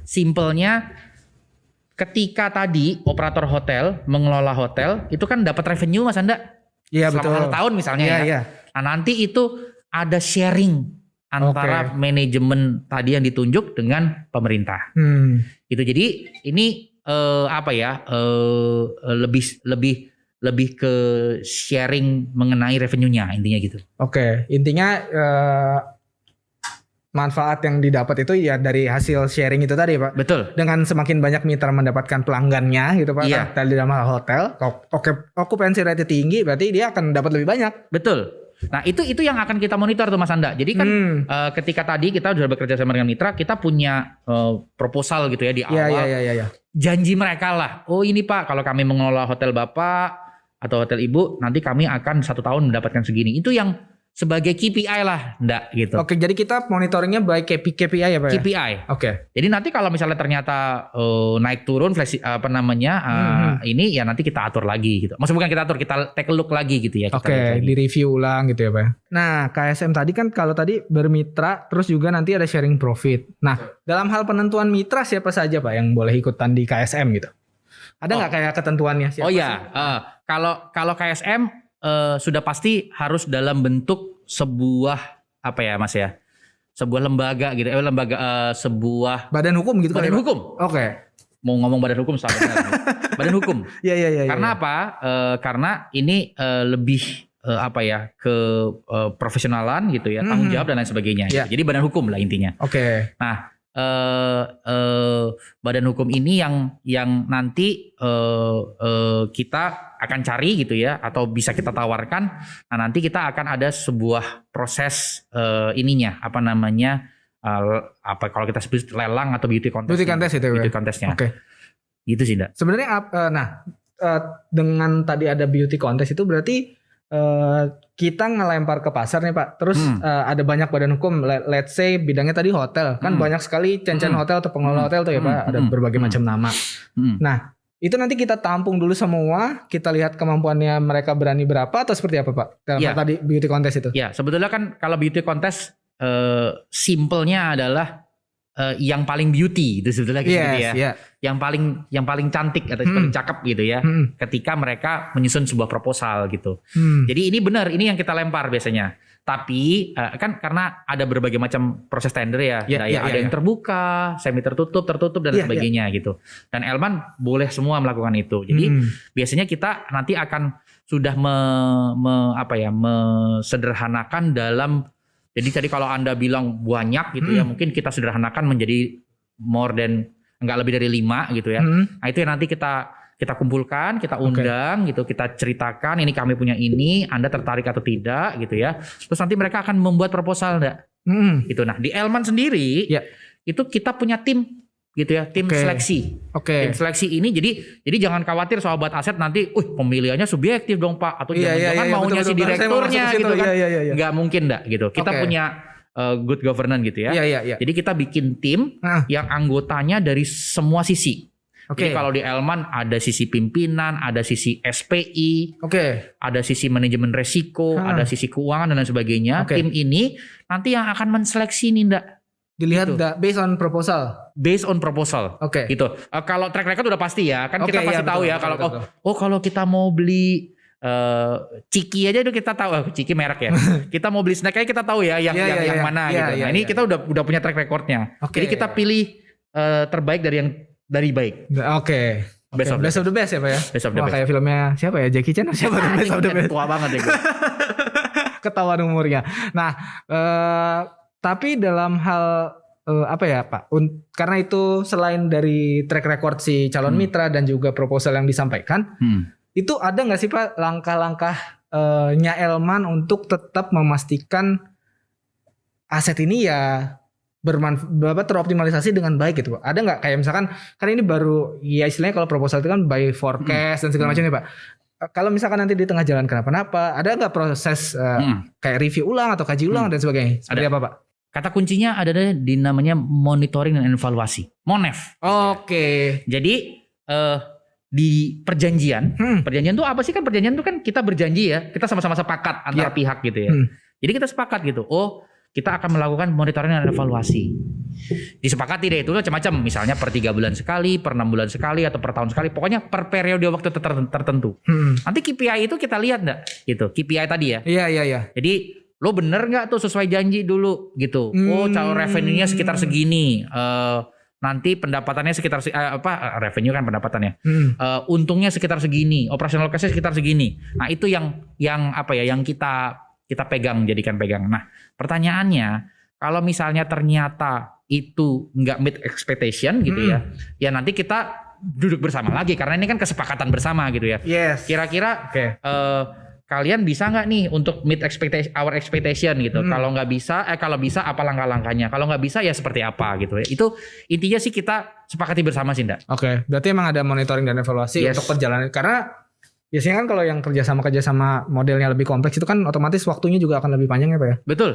Simpelnya ketika tadi operator hotel mengelola hotel itu kan dapat revenue Mas Anda. Iya betul. Selama 1 tahun misalnya ya. Nah nanti itu ada sharing antara manajemen tadi yang ditunjuk dengan pemerintah. Gitu. Jadi ini lebih ke sharing mengenai revenue-nya intinya gitu. Oke, intinya manfaat yang didapat itu ya dari hasil sharing itu tadi Pak. Betul. Dengan semakin banyak mitra mendapatkan pelanggannya gitu Pak. Iya. Tadi dalam hal hotel, okupansi rate tinggi berarti dia akan dapat lebih banyak. Betul. Nah itu yang akan kita monitor tuh Mas Anda. Jadi kan ketika tadi kita sudah bekerja sama dengan mitra, kita punya proposal gitu ya di awal. Iya. Janji mereka lah. Oh ini Pak, kalau kami mengelola hotel Bapak atau hotel Ibu, nanti kami akan 1 tahun mendapatkan segini. Itu yang sebagai KPI lah, enggak gitu. Oke, jadi kita monitoringnya by KPI ya Pak ya? KPI. Oke. Jadi nanti kalau misalnya ternyata naik turun ini ya nanti kita atur lagi gitu. Maksudnya bukan kita atur, kita take a look lagi gitu ya. Oke, di review ulang gitu ya Pak. Nah, KSM tadi kan kalau tadi bermitra terus juga nanti ada sharing profit. Nah, dalam hal penentuan mitra siapa saja Pak yang boleh ikutan di KSM gitu? Ada nggak kayak ketentuannya siapa? Oh iya, kalau KSM sudah pasti harus dalam bentuk sebuah Mas ya, sebuah lembaga gitu, sebuah badan hukum gitu kan? Badan hukum. Oke. Mau ngomong badan hukum salah benar. Badan hukum. Iya. Karena apa? Karena ini lebih ke profesionalan gitu ya, tanggung jawab dan lain sebagainya. Yeah. Jadi badan hukum lah intinya. Oke. Nah, badan hukum ini yang nanti kita akan cari gitu ya, atau bisa kita tawarkan. Nah nanti kita akan ada sebuah proses kalau kita sebut lelang atau beauty contest. Beauty contest itu ya. Beauty contestnya. Oke. Gitu sih Nda. Sebenarnya dengan tadi ada beauty contest itu berarti kita ngelempar ke pasar nih Pak. Terus ada banyak badan hukum, let's say bidangnya tadi hotel. Kan banyak sekali chain hotel atau pengelola hotel tuh ya Pak. Ada berbagai macam nama. Nah, itu nanti kita tampung dulu semua, kita lihat kemampuannya mereka berani berapa atau seperti apa Pak? Dalam tadi beauty contest itu. Ya, sebetulnya kan kalau beauty contest simpelnya adalah yang paling beauty itu sebetulnya gitu ya. Iya. Yang paling cantik atau paling cakep gitu ya. Ketika mereka menyusun sebuah proposal gitu. Jadi ini benar, ini yang kita lempar biasanya. Tapi kan karena ada berbagai macam proses tender ya. Ada yang terbuka, semi tertutup dan sebagainya gitu. Dan Elman boleh semua melakukan itu. Jadi biasanya kita nanti akan sudah mesederhanakan dalam. Jadi tadi kalau Anda bilang banyak gitu ya, mungkin kita sederhanakan menjadi more than enggak lebih dari 5 gitu ya. Nah itu yang nanti kita kumpulkan, kita undang gitu, kita ceritakan ini kami punya ini, Anda tertarik atau tidak gitu ya. Terus nanti mereka akan membuat proposal enggak? Gitu. Nah, di Elman sendiri itu kita punya tim gitu ya, tim seleksi. Tim seleksi ini jadi jangan khawatir soal buat aset nanti, pemilihannya subjektif dong Pak, atau jangan maunya si direkturnya gitu kan. Nggak mungkin enggak gitu. Kita punya good governance gitu ya. Jadi kita bikin tim yang anggotanya dari semua sisi. Jadi kalau di Elman ada sisi pimpinan, ada sisi SPI, ada sisi manajemen resiko, ada sisi keuangan dan lain sebagainya. Tim ini nanti yang akan menseleksi nih ndak. Dilihat gitu. based on proposal. Based on proposal. Gitu. Kalau track record udah pasti ya. Kan kita pasti tahu ya kalau kalau kita mau beli Ciki aja itu kita tahu, Ciki merek ya. Kita mau beli snack aja kita tahu ya yang mana gitu. Nah, ini kita udah punya track recordnya. Jadi kita pilih terbaik dari baik. Best of the best ya Pak ya. Best of the best. Kayak filmnya siapa ya, Jackie Chan siapa tuh Best of the Best. Tua banget ya gue. Ketahuan umurnya. Nah, tapi dalam hal apa ya Pak? Karena itu selain dari track record si calon mitra dan juga proposal yang disampaikan, itu ada nggak sih Pak langkah-langkahnya Elman untuk tetap memastikan aset ini ya teroptimalisasi dengan baik gitu Pak? Ada nggak kayak misalkan kan ini baru ya istilahnya kalau proposal itu kan by forecast dan segala macam nih Pak. Kalau misalkan nanti di tengah jalan kenapa-napa, ada nggak proses kayak review ulang atau kaji ulang dan sebagainya? Seperti apa Pak? Kata kuncinya ada di namanya monitoring dan evaluasi. MONEV. Jadi di perjanjian, perjanjian itu apa sih? Kan perjanjian itu kan kita berjanji ya, kita sama-sama sepakat antar pihak gitu ya. Jadi kita sepakat gitu. Kita akan melakukan monitoring dan evaluasi. Disepakati deh itu macam-macam. Misalnya per 3 bulan sekali, per 6 bulan sekali, atau per tahun sekali. Pokoknya per periode waktu tertentu. Nanti KPI itu kita lihat enggak gitu. KPI tadi ya. Iya. Jadi lo bener nggak tuh sesuai janji dulu gitu. Calon revenue-nya sekitar segini. Nanti pendapatannya sekitar revenue kan pendapatannya. Untungnya sekitar segini, operational cost-nya sekitar segini. Nah, itu yang kita pegang, jadikan pegang. Nah, pertanyaannya, kalau misalnya ternyata itu nggak meet expectation gitu ya nanti kita duduk bersama lagi karena ini kan kesepakatan bersama gitu ya. Kira-kira kalian bisa nggak nih untuk meet our expectation gitu? Kalau nggak bisa, kalau bisa apa langkah-langkahnya? Kalau nggak bisa ya seperti apa gitu ya? Itu intinya sih kita sepakati bersama sih, Ndak. Berarti emang ada monitoring dan evaluasi untuk perjalanan. Karena biasanya kan kalau yang kerjasama modelnya lebih kompleks itu kan otomatis waktunya juga akan lebih panjang ya Pak ya? Betul.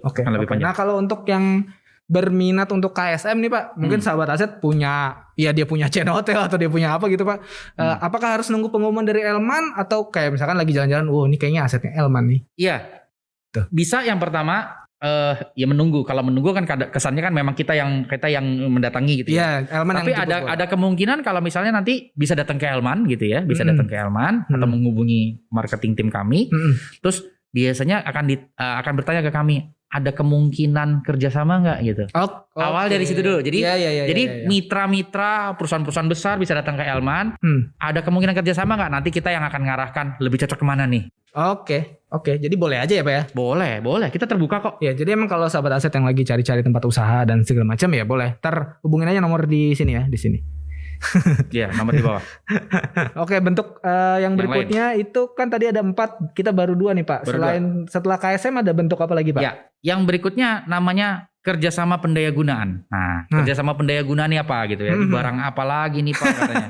Akan lebih panjang. Nah kalau untuk yang berminat untuk KSM nih Pak, mungkin sahabat aset punya, ya dia punya chain hotel atau dia punya apa gitu Pak. Apakah harus nunggu pengumuman dari Elman atau kayak misalkan lagi jalan-jalan, ini kayaknya asetnya Elman nih? Iya. Bisa yang pertama ya menunggu. Kalau menunggu kan kesannya kan memang kita yang mendatangi gitu ya. Elman. Tapi ada kemungkinan kalau misalnya nanti bisa datang ke Elman gitu ya, bisa datang ke Elman atau menghubungi marketing tim kami. Terus biasanya akan bertanya ke kami, ada kemungkinan kerjasama nggak gitu? Awal dari situ dulu. Jadi mitra-mitra perusahaan-perusahaan besar bisa datang ke Elman. Ada kemungkinan kerjasama nggak? Nanti kita yang akan ngarahkan lebih cocok kemana nih? Oke. Jadi boleh aja ya Pak ya? Boleh. Kita terbuka kok. Ya, jadi emang kalau sahabat aset yang lagi cari-cari tempat usaha dan segala macam ya boleh. Ntar hubungin aja nomor di sini ya, di sini. Iya, nomor di bawah. Oke, bentuk yang berikutnya lain. Itu kan tadi ada 4, kita baru 2 nih Pak. Setelah KSM ada bentuk apa lagi Pak? Ya, yang berikutnya namanya kerjasama pendaya gunaan. Nah, kerjasama pendaya gunaan ini apa gitu ya? Barang apa lagi nih Pak katanya?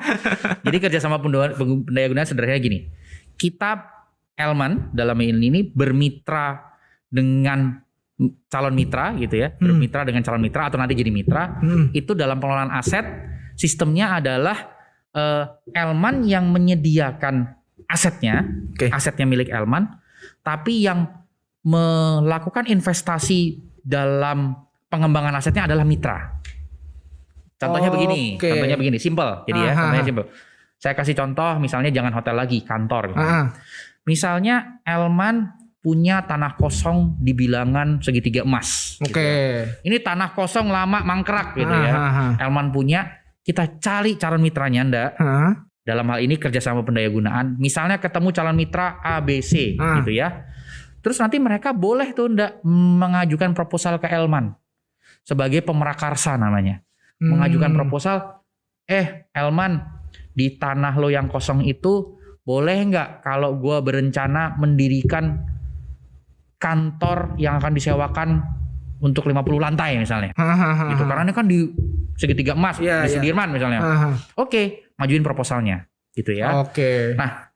Jadi kerjasama pendaya gunaan sederhana gini. Kita Elman dalam ini bermitra dengan calon mitra gitu ya. Bermitra dengan calon mitra atau nanti jadi mitra. Itu dalam pengelolaan aset. Sistemnya adalah Elman yang menyediakan asetnya, asetnya milik Elman, tapi yang melakukan investasi dalam pengembangan asetnya adalah mitra. Contohnya begini, Oke. contohnya begini, simple. Jadi ya, Aha. contohnya simple. Saya kasih contoh, misalnya jangan hotel lagi, kantor. Misalnya Elman punya tanah kosong di bilangan segitiga emas. Oke. Gitu ya. Ini tanah kosong lama mangkrak gitu ya. Elman punya, kita cari calon mitranya ndak. Dalam hal ini kerjasama pendayagunaan. Misalnya ketemu calon mitra ABC gitu ya. Terus nanti mereka boleh tuh ndak mengajukan proposal ke Elman sebagai pemrakarsa namanya. Mengajukan proposal, Elman, di tanah lo yang kosong itu boleh nggak kalau gue berencana mendirikan kantor yang akan disewakan untuk 50 lantai misalnya. Gitu. Karena ini kan di segitiga emas, di Sudirman misalnya. Oke, majuin proposalnya gitu ya. Oke. Nah,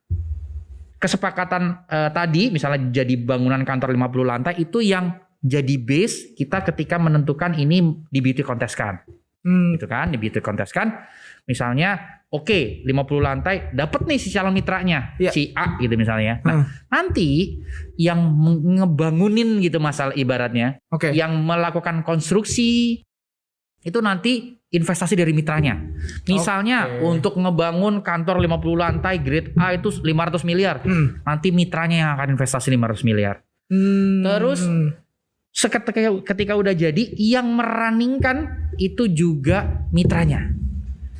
kesepakatan tadi misalnya jadi bangunan kantor 50 lantai itu yang jadi base kita ketika menentukan ini di beauty contest kan. Gitu kan, di beauty contest kan. Misalnya oke, 50 lantai dapat nih si calon mitranya, si A gitu misalnya. Nah, nanti yang ngebangunin gitu masalah ibaratnya, yang melakukan konstruksi itu nanti investasi dari mitranya. Misalnya untuk ngebangun kantor 50 lantai grade A itu 500 miliar. Nanti mitranya yang akan investasi 500 miliar. Terus ketika udah jadi, yang merunningkan itu juga mitranya.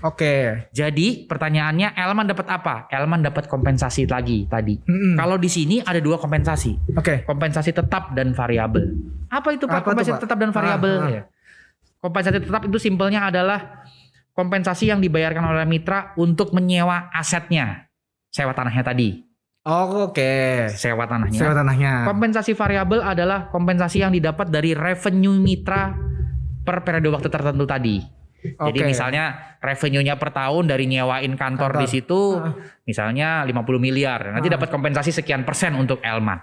Oke. Jadi pertanyaannya, Elman dapat apa? Elman dapat kompensasi lagi tadi. Kalau di sini ada 2 kompensasi. Kompensasi tetap dan variabel. Apa itu Pak? Kompensasi tetap dan variabel. Kompensasi tetap itu simpelnya adalah kompensasi yang dibayarkan oleh mitra untuk menyewa asetnya. Sewa tanahnya tadi. Sewa tanahnya. Kompensasi variabel adalah kompensasi yang didapat dari revenue mitra per periode waktu tertentu tadi. Jadi misalnya revenue-nya per tahun dari nyewain kantor di situ misalnya 50 miliar. Nanti dapat kompensasi sekian persen untuk Elman.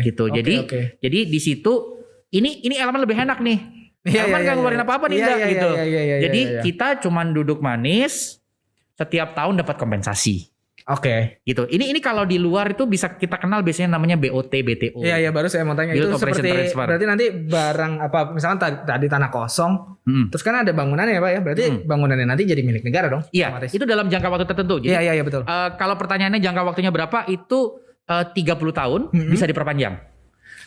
Gitu. Jadi di situ ini Elman lebih enak nih. Elman gak ngeluarin apa-apa nih gitu. Jadi kita cuman duduk manis, setiap tahun dapat kompensasi. Gitu. Ini kalau di luar itu bisa kita kenal biasanya namanya BOT, BTO. Iya, baru saya mau tanya itu seperti transfer. Berarti nanti barang apa misalkan tadi tanah kosong, terus kan ada bangunannya ya Pak ya. Berarti bangunannya nanti jadi milik negara dong. Iya, itu dalam jangka waktu tertentu. Jadi iya betul. Kalau pertanyaannya jangka waktunya berapa? Itu 30 tahun bisa diperpanjang.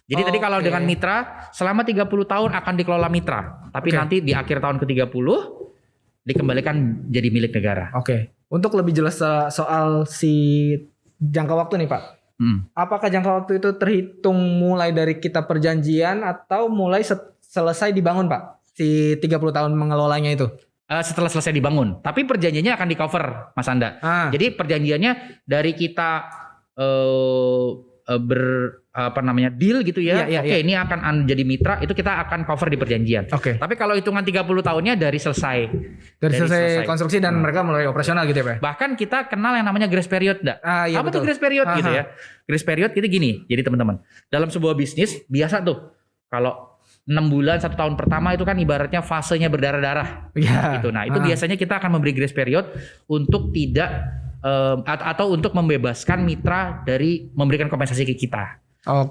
Jadi tadi kalau dengan mitra selama 30 tahun akan dikelola mitra, tapi nanti di akhir tahun ke-30 dikembalikan jadi milik negara. Untuk lebih jelas soal si jangka waktu nih Pak. Apakah jangka waktu itu terhitung mulai dari kita perjanjian atau mulai selesai dibangun Pak? Si 30 tahun mengelolanya itu. Setelah selesai dibangun. Tapi perjanjiannya akan di cover Mas Anda. Jadi perjanjiannya dari kita deal gitu ya. Ini akan jadi mitra, itu kita akan cover di perjanjian. Tapi kalau hitungan 30 tahunnya dari selesai konstruksi dan mereka mulai operasional gitu ya Pak. Bahkan kita kenal yang namanya grace period enggak? Apa tuh grace period gitu ya? Grace period itu gini. Jadi teman-teman, dalam sebuah bisnis biasa tuh kalau 6 bulan 1 tahun pertama itu kan ibaratnya fasenya berdarah-darah gitu. Nah, itu biasanya kita akan memberi grace period untuk tidak atau untuk membebaskan mitra dari memberikan kompensasi ke kita.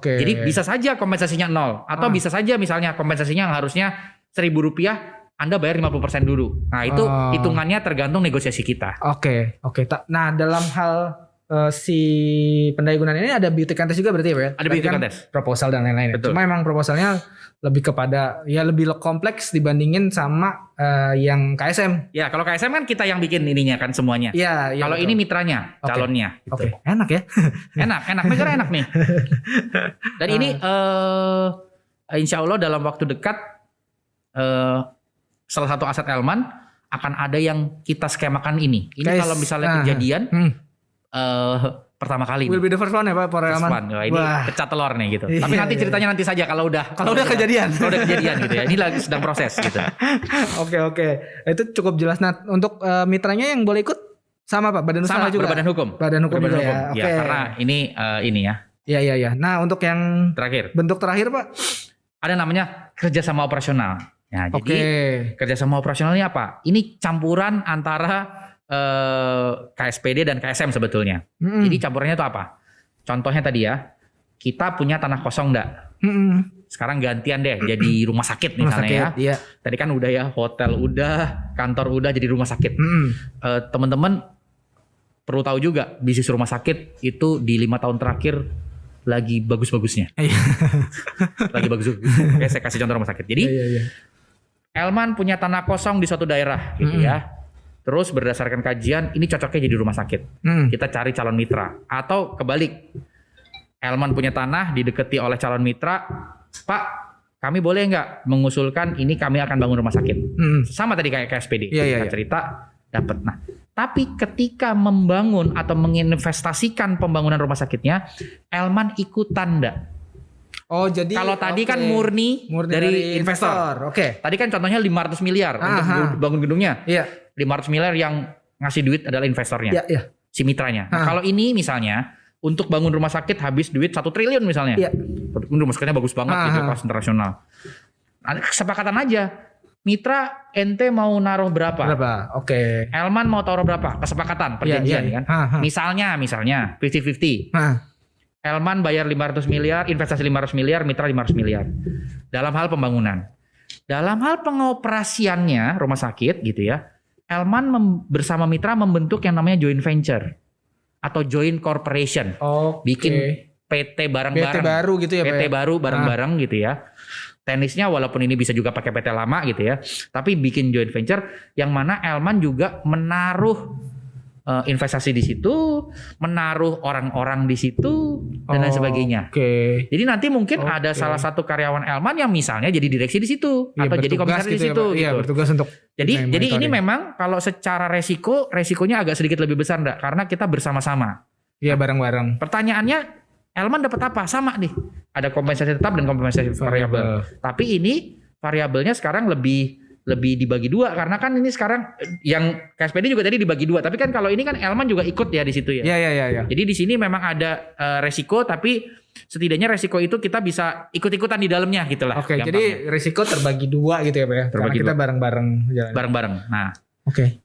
Jadi bisa saja kompensasinya 0 atau bisa saja misalnya kompensasinya yang harusnya Rp1.000 Anda bayar 50% dulu. Nah, itu hitungannya tergantung negosiasi kita. Nah, dalam hal si pendayagunaan ini ada beauty contest juga berarti ya Pak? Ada beauty contest. Proposal dan lain-lain. Cuma memang proposalnya lebih kepada lebih kompleks dibandingin sama yang KSM. Ya, kalau KSM kan kita yang bikin ininya kan semuanya. Iya. Kalau ini mitranya, calonnya. Gitu. Enak ya. enak. Negara enak nih. Dan ini insya Allah dalam waktu dekat salah satu aset Elman akan ada yang kita skemakan ini. Ini kalau misalnya kejadian pertama kali. Will be the first one ya Pak, for Elman. Ini pecah telur nih gitu. Tapi nanti ceritanya nanti saja kalau udah kejadian. Kalau udah kejadian gitu ya. Ini lagi sedang proses gitu. Oke. Itu cukup jelas. Nah, untuk mitranya yang boleh ikut sama Pak, badan usaha juga. Badan hukum juga ya. Ya, karena ini ya. Iya. Nah, untuk yang bentuk terakhir Pak, ada namanya kerjasama operasional. Nah, jadi kerjasama operasional ini apa? Ini campuran antara KSPD dan KSM sebetulnya. Jadi campurannya itu apa? Contohnya tadi ya, kita punya tanah kosong enggak? Sekarang gantian deh jadi rumah sakit misalnya ya. Iya. Tadi kan udah ya, hotel udah, kantor udah, jadi rumah sakit. Teman-teman perlu tahu juga bisnis rumah sakit itu di 5 tahun terakhir lagi bagus-bagusnya. Lagi bagus. Oke, saya kasih contoh rumah sakit. Jadi Elman punya tanah kosong di suatu daerah gitu ya. Terus berdasarkan kajian ini cocoknya jadi rumah sakit. Kita cari calon mitra. Atau kebalik. Elman punya tanah dideketi oleh calon mitra. Pak, kami boleh nggak mengusulkan ini kami akan bangun rumah sakit. Sama tadi kayak KSPD. Kita cerita dapat. Nah, tapi ketika membangun atau menginvestasikan pembangunan rumah sakitnya, Elman ikutan enggak? Oh, jadi kalau tadi kan murni dari investor. Oke. Tadi kan contohnya 500 miliar untuk bangun gedungnya. Iya. 500 miliar yang ngasih duit adalah investornya. Iya. Si mitranya. Nah, kalau ini misalnya untuk bangun rumah sakit habis duit 1 triliun misalnya. Iya. Rumah sakitnya bagus banget gitu, kelas internasional. Nah, kesepakatan aja. Mitra ente mau naruh berapa? Oke. Elman mau taruh berapa? Kesepakatan, perjanjian kan. Misalnya 50-50. Elman bayar 500 miliar, investasi 500 miliar, mitra 500 miliar. Dalam hal pembangunan. Dalam hal pengoperasiannya rumah sakit gitu ya. Elman bersama mitra membentuk yang namanya joint venture atau joint corporation. Bikin PT bareng-bareng. PT baru gitu ya, PT baru bareng-bareng gitu ya. Tenisnya walaupun ini bisa juga pakai PT lama gitu ya, tapi bikin joint venture yang mana Elman juga menaruh investasi di situ, menaruh orang-orang di situ dan lain sebagainya. Jadi nanti mungkin ada salah satu karyawan Elman yang misalnya jadi direksi di situ atau jadi komisaris di situ. Iya, bertugas untuk. Jadi ini memang kalau secara resikonya agak sedikit lebih besar enggak? Karena kita bersama-sama. Iya, bareng-bareng. Pertanyaannya Elman dapat apa? Sama nih. Ada kompensasi tetap dan kompensasi variabel. Tapi ini variabelnya sekarang lebih dibagi dua karena kan ini sekarang yang KSPD juga tadi dibagi dua. Tapi kan kalau ini kan Elman juga ikut ya di situ ya. Iya. Jadi di sini memang ada resiko tapi setidaknya resiko itu kita bisa ikut-ikutan di dalamnya gitulah. Oke, jadi resiko terbagi dua gitu ya Pak ya. Karena kita bareng-bareng jalan. Bareng-bareng. Nah. Oke.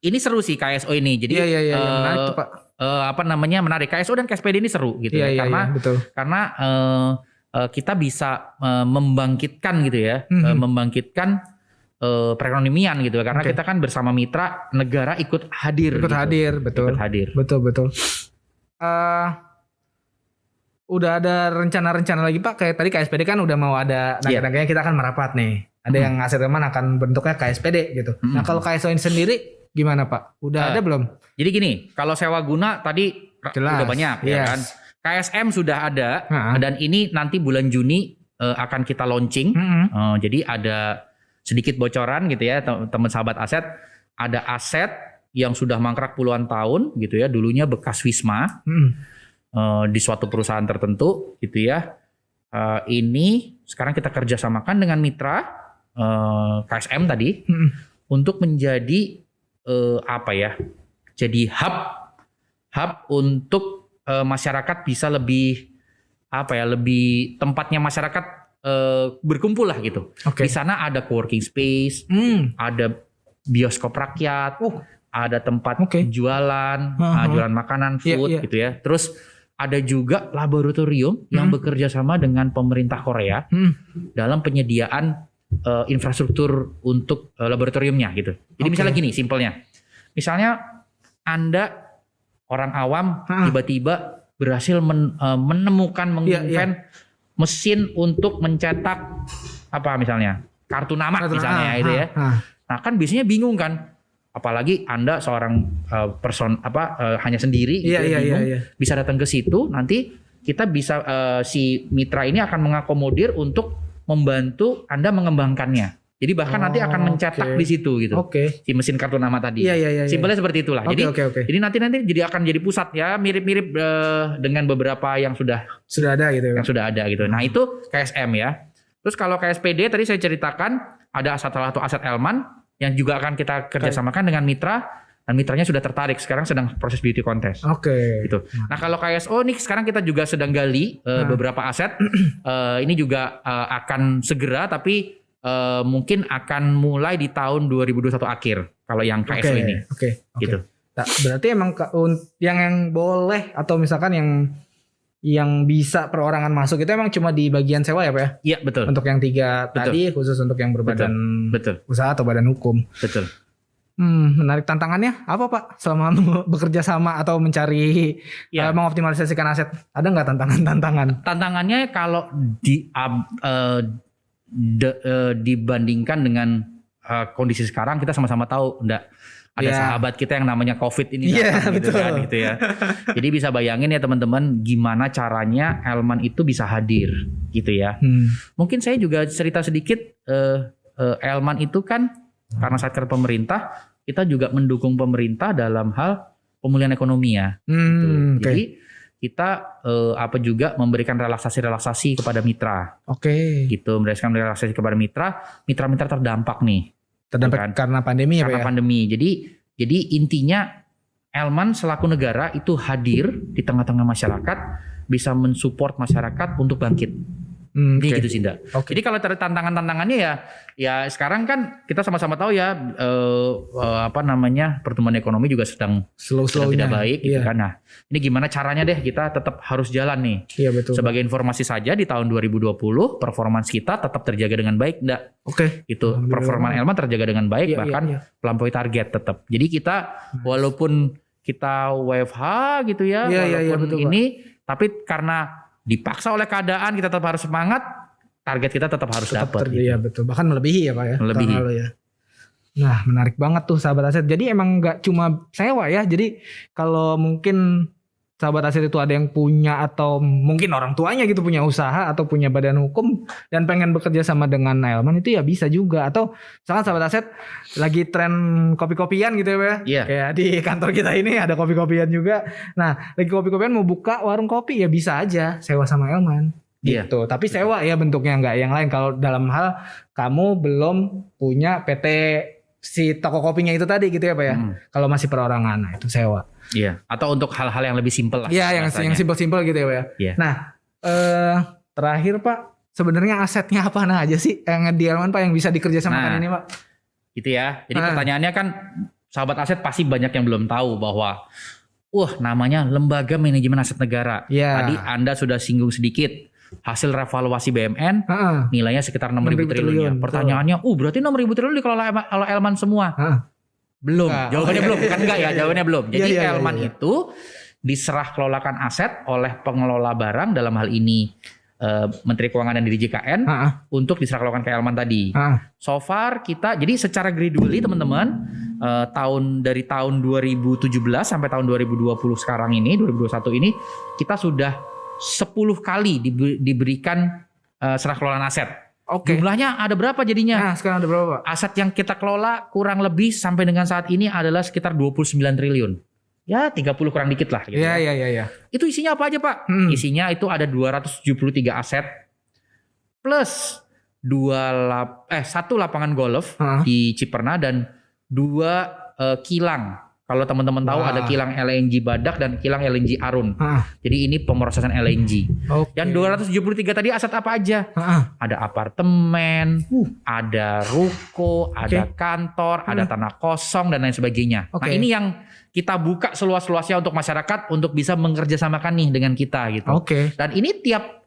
Ini seru sih KSO ini. Jadi iya, menarik tuh Pak. Menarik. KSO dan KSPD ini seru gitu ya. Karena kita bisa membangkitkan gitu ya. Membangkitkan perekonomian gitu ya. Karena kita kan bersama mitra negara ikut hadir. Betul. Udah ada rencana-rencana lagi Pak. Kayak tadi KSPD kan udah mau ada naga-naganya kita akan merapat nih. Ada yang aset Elman akan bentuknya KSPD gitu. Nah kalau KSO ini sendiri gimana Pak? Udah ada belum? Jadi gini, kalau sewa guna tadi udah banyak ya kan. KSM sudah ada dan ini nanti bulan Juni akan kita launching. Jadi ada sedikit bocoran gitu ya teman sahabat aset. Ada aset yang sudah mangkrak puluhan tahun gitu ya. Dulunya bekas Wisma di suatu perusahaan tertentu gitu ya. Ini sekarang kita kerjasamakan dengan mitra KSM tadi untuk menjadi jadi hub untuk masyarakat bisa lebih lebih tempatnya masyarakat berkumpul lah gitu. Di sana ada coworking space, ada bioskop rakyat, ada tempat jualan makanan, food gitu ya. Terus ada juga laboratorium yang bekerja sama dengan pemerintah Korea dalam penyediaan infrastruktur untuk laboratoriumnya gitu. Jadi misalnya gini simpelnya. Misalnya Anda orang awam tiba-tiba berhasil menemukan menginvent mesin untuk mencetak misalnya kartu nama misalnya gitu ya. Nah kan biasanya bingung kan. Apalagi Anda seorang hanya sendiri gitu bingung. Bisa datang ke situ nanti kita bisa si mitra ini akan mengakomodir untuk membantu Anda mengembangkannya. Jadi bahkan nanti akan mencetak di situ gitu. Si mesin kartu nama tadi. Simpelnya seperti itulah. Jadi nanti jadi akan jadi pusat ya, mirip-mirip dengan beberapa yang sudah ada gitu ya. Yang sudah ada gitu. Nah, itu KSM ya. Terus kalau KSPD tadi saya ceritakan ada salah satu aset Elman yang juga akan kita kerjasamakan dengan mitra. Dan mitranya sudah tertarik, sekarang sedang proses beauty contest. Gitu. Nah kalau KSO nih sekarang kita juga sedang gali beberapa aset. Ini juga akan segera, tapi mungkin akan mulai di tahun 2021 akhir. Kalau yang KSO ini. Gitu. Nah, berarti emang yang boleh atau misalkan yang yang bisa perorangan masuk itu emang cuma di bagian sewa ya Pak ya? Iya betul. Untuk yang 3 tadi khusus untuk yang berbadan usaha atau badan hukum. Betul. Menarik. Tantangannya apa Pak selama bekerja sama atau mencari mengoptimalisasikan aset? Ada nggak tantangan? Tantangannya kalau dibandingkan dengan kondisi sekarang, kita sama-sama tahu ada sahabat kita yang namanya COVID ini datang gitu ya. Jadi bisa bayangin ya teman-teman gimana caranya Elman itu bisa hadir gitu ya. Mungkin saya juga cerita sedikit, Elman itu kan karena satker pemerintah, kita juga mendukung pemerintah dalam hal pemulihan ekonomi ya. Gitu. Jadi kita juga memberikan relaksasi kepada mitra. Gitu, memberikan relaksasi kepada mitra terdampak nih. Terdampak karena pandemi ya Pak ya? Karena pandemi. Jadi intinya Elman selaku negara itu hadir di tengah-tengah masyarakat, bisa mensupport masyarakat untuk bangkit. Gitu sih Nda. Jadi kalau tantangannya ya sekarang kan kita sama-sama tahu ya pertumbuhan ekonomi juga sedang tidak baik gitu kan. Nah, ini gimana caranya deh kita tetap harus jalan nih. Iya betul. Sebagai informasi saja di tahun 2020 performance kita tetap terjaga dengan baik Nda. Itu performa Elman terjaga dengan baik bahkan melampaui target tetap. Jadi kita walaupun kita WFH gitu ya walaupun ini tapi karena dipaksa oleh keadaan kita tetap harus semangat, target kita tetap harus dapat. Iya betul, bahkan melebihi ya Pak ya. Melebihi. Nah menarik banget tuh sahabat aset. Jadi emang nggak cuma sewa ya. Jadi kalau mungkin sahabat aset itu ada yang punya atau mungkin orang tuanya gitu punya usaha atau punya badan hukum dan pengen bekerja sama dengan Elman itu ya bisa juga. Atau misalkan sahabat aset lagi tren kopi-kopian gitu ya Pak. Kayak di kantor kita ini ada kopi-kopian juga. Nah lagi kopi-kopian mau buka warung kopi ya bisa aja sewa sama Elman gitu. Tapi sewa ya bentuknya, nggak yang lain. Kalau dalam hal kamu belum punya PT si toko kopinya itu tadi gitu ya Pak ya. Kalau masih perorangan, nah itu sewa. Iya. Atau untuk hal-hal yang lebih simpel lah. Iya, yang simpel-simpel gitu ya Pak ya. Nah, terakhir Pak, sebenarnya asetnya apa aja sih yang di Elman Pak yang bisa dikerjasamakan ini Pak? Gitu ya. Jadi pertanyaannya kan sahabat aset pasti banyak yang belum tahu bahwa namanya Lembaga Manajemen Aset Negara. Tadi Anda sudah singgung sedikit. Hasil revaluasi BMN nilainya sekitar 6.000 triliun. Pertanyaannya, berarti 6.000 triliun dikelola oleh Elman semua? Belum. Jawabannya belum. Bukan enggak ya, jawabannya belum. Jadi Elman itu diserah kelolakan aset oleh pengelola barang, dalam hal ini Menteri Keuangan dan DJKN untuk diserah kelolakan ke Elman tadi. So far kita, jadi secara gradually teman-teman, dari tahun 2017 sampai tahun 2020 sekarang ini, 2021 ini, kita sudah 10 kali diberikan serah kelolaan aset. Jumlahnya ada berapa jadinya? Nah, sekarang ada berapa? Aset yang kita kelola kurang lebih sampai dengan saat ini adalah sekitar 29 triliun. Ya 30 kurang dikit lah. Gitu ya. Itu isinya apa aja Pak? Isinya itu ada 273 aset plus 1 lapangan golf di Ciperna dan 2 kilang. Kalau teman-teman tahu ada kilang LNG Badak dan kilang LNG Arun. Jadi ini pemrosesan LNG. Yang 273 tadi aset apa aja? Ada apartemen, ada ruko, ada kantor, ada tanah kosong dan lain sebagainya. Nah ini yang kita buka seluas-luasnya untuk masyarakat untuk bisa mengerjasamakan nih dengan kita gitu. Dan ini tiap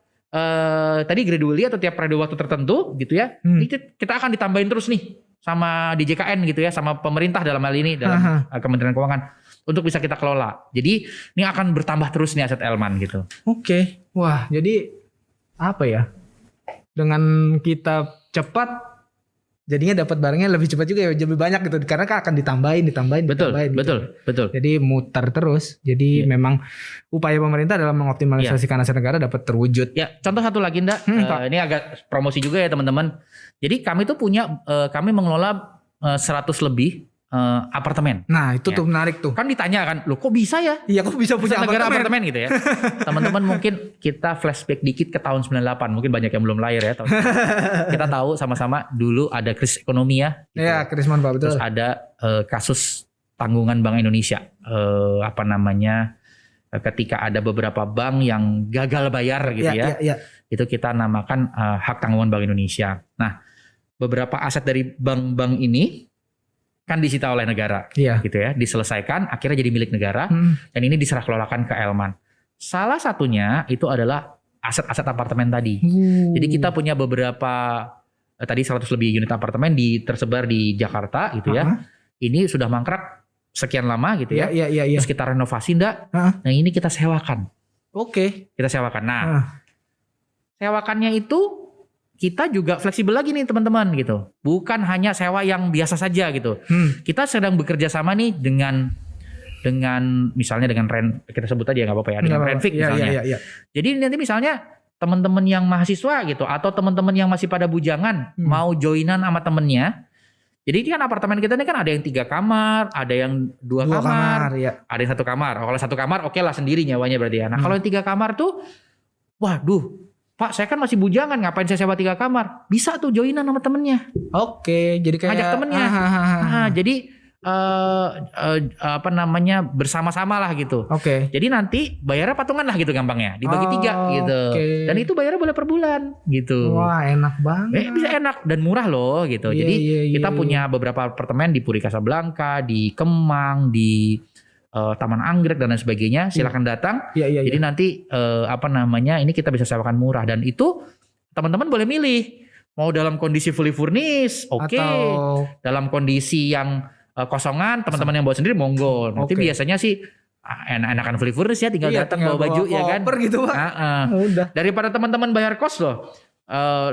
tadi gradually atau tiap periode waktu tertentu gitu ya. Ini kita akan ditambahin terus nih sama DJKN gitu ya, sama pemerintah dalam hal ini, dalam Kementerian Keuangan untuk bisa kita kelola. Jadi ini akan bertambah terus nih aset Elman gitu. Wah, jadi apa ya? Dengan kita cepat jadinya dapat barangnya lebih cepat juga ya, lebih banyak gitu karena kan akan ditambahin. Betul. Jadi muter terus. Jadi memang upaya pemerintah dalam mengoptimalisasikan aset negara dapat terwujud. Ya, contoh satu lagi Nda, ini agak promosi juga ya teman-teman. Jadi kami tuh kami mengelola 100 lebih apartemen. Nah itu tuh menarik tuh. Kan ditanya kan, loh kok bisa ya? Iya kok bisa punya apartemen gitu ya. Teman-teman mungkin kita flashback dikit ke tahun 98. Mungkin banyak yang belum lahir ya. Kita tahu sama-sama dulu ada krisis ekonomi ya. Iya krisis Pak betul. Terus ada kasus tanggungan Bank Indonesia. Ketika ada beberapa bank yang gagal bayar gitu ya. Itu kita namakan hak tanggungan Bank Indonesia. Nah beberapa aset dari bank-bank ini kan disita oleh negara, gitu ya, diselesaikan, akhirnya jadi milik negara, dan ini diserah kelolakan ke Elman. Salah satunya itu adalah aset-aset apartemen tadi. Jadi kita punya beberapa tadi 100 lebih unit apartemen tersebar di Jakarta gitu ya. Ini sudah mangkrak sekian lama gitu ya. Iya. Terus kita renovasi enggak? Nah ini kita sewakan. Oke. Kita sewakan. Nah sewakannya itu kita juga fleksibel lagi nih teman-teman gitu. Bukan hanya sewa yang biasa saja gitu. Kita sedang bekerja sama nih dengan misalnya dengan kita sebut aja nggak apa-apa ya, dengan Renfik misalnya. Iya. Jadi nanti misalnya teman-teman yang mahasiswa gitu atau teman-teman yang masih pada bujangan mau joinan sama temennya. Jadi ini kan apartemen kita ini kan ada yang 3 kamar, ada yang 2 kamar, ada yang 1 kamar. Kalau 1 kamar oke lah sendiri nyawanya berarti ya. Nah kalau yang 3 kamar tuh, waduh Pak saya kan masih bujangan, ngapain saya sewa 3 kamar? Bisa tuh joinan sama temennya. Oke, jadi kayak ngajak temennya. Nah, jadi bersama-sama lah gitu. Oke. Jadi nanti bayarnya patungan lah gitu gampangnya, dibagi 3 gitu. Dan itu bayarnya boleh per bulan gitu. Wah enak banget. Bisa enak dan murah loh gitu. Jadi kita punya beberapa apartemen di Puri Kasablanka, di Kemang, di Taman Anggrek dan lain sebagainya. Silakan datang. Jadi nanti ini kita bisa sewakan murah dan itu teman-teman boleh milih mau dalam kondisi fully furnished, atau dalam kondisi yang kosongan, teman-teman yang bawa sendiri monggo. Nanti biasanya sih enak-enakan fully furnished ya, tinggal datang bawa baju ya kan. Gitu, Pak. Udah. Daripada teman-teman bayar kos loh.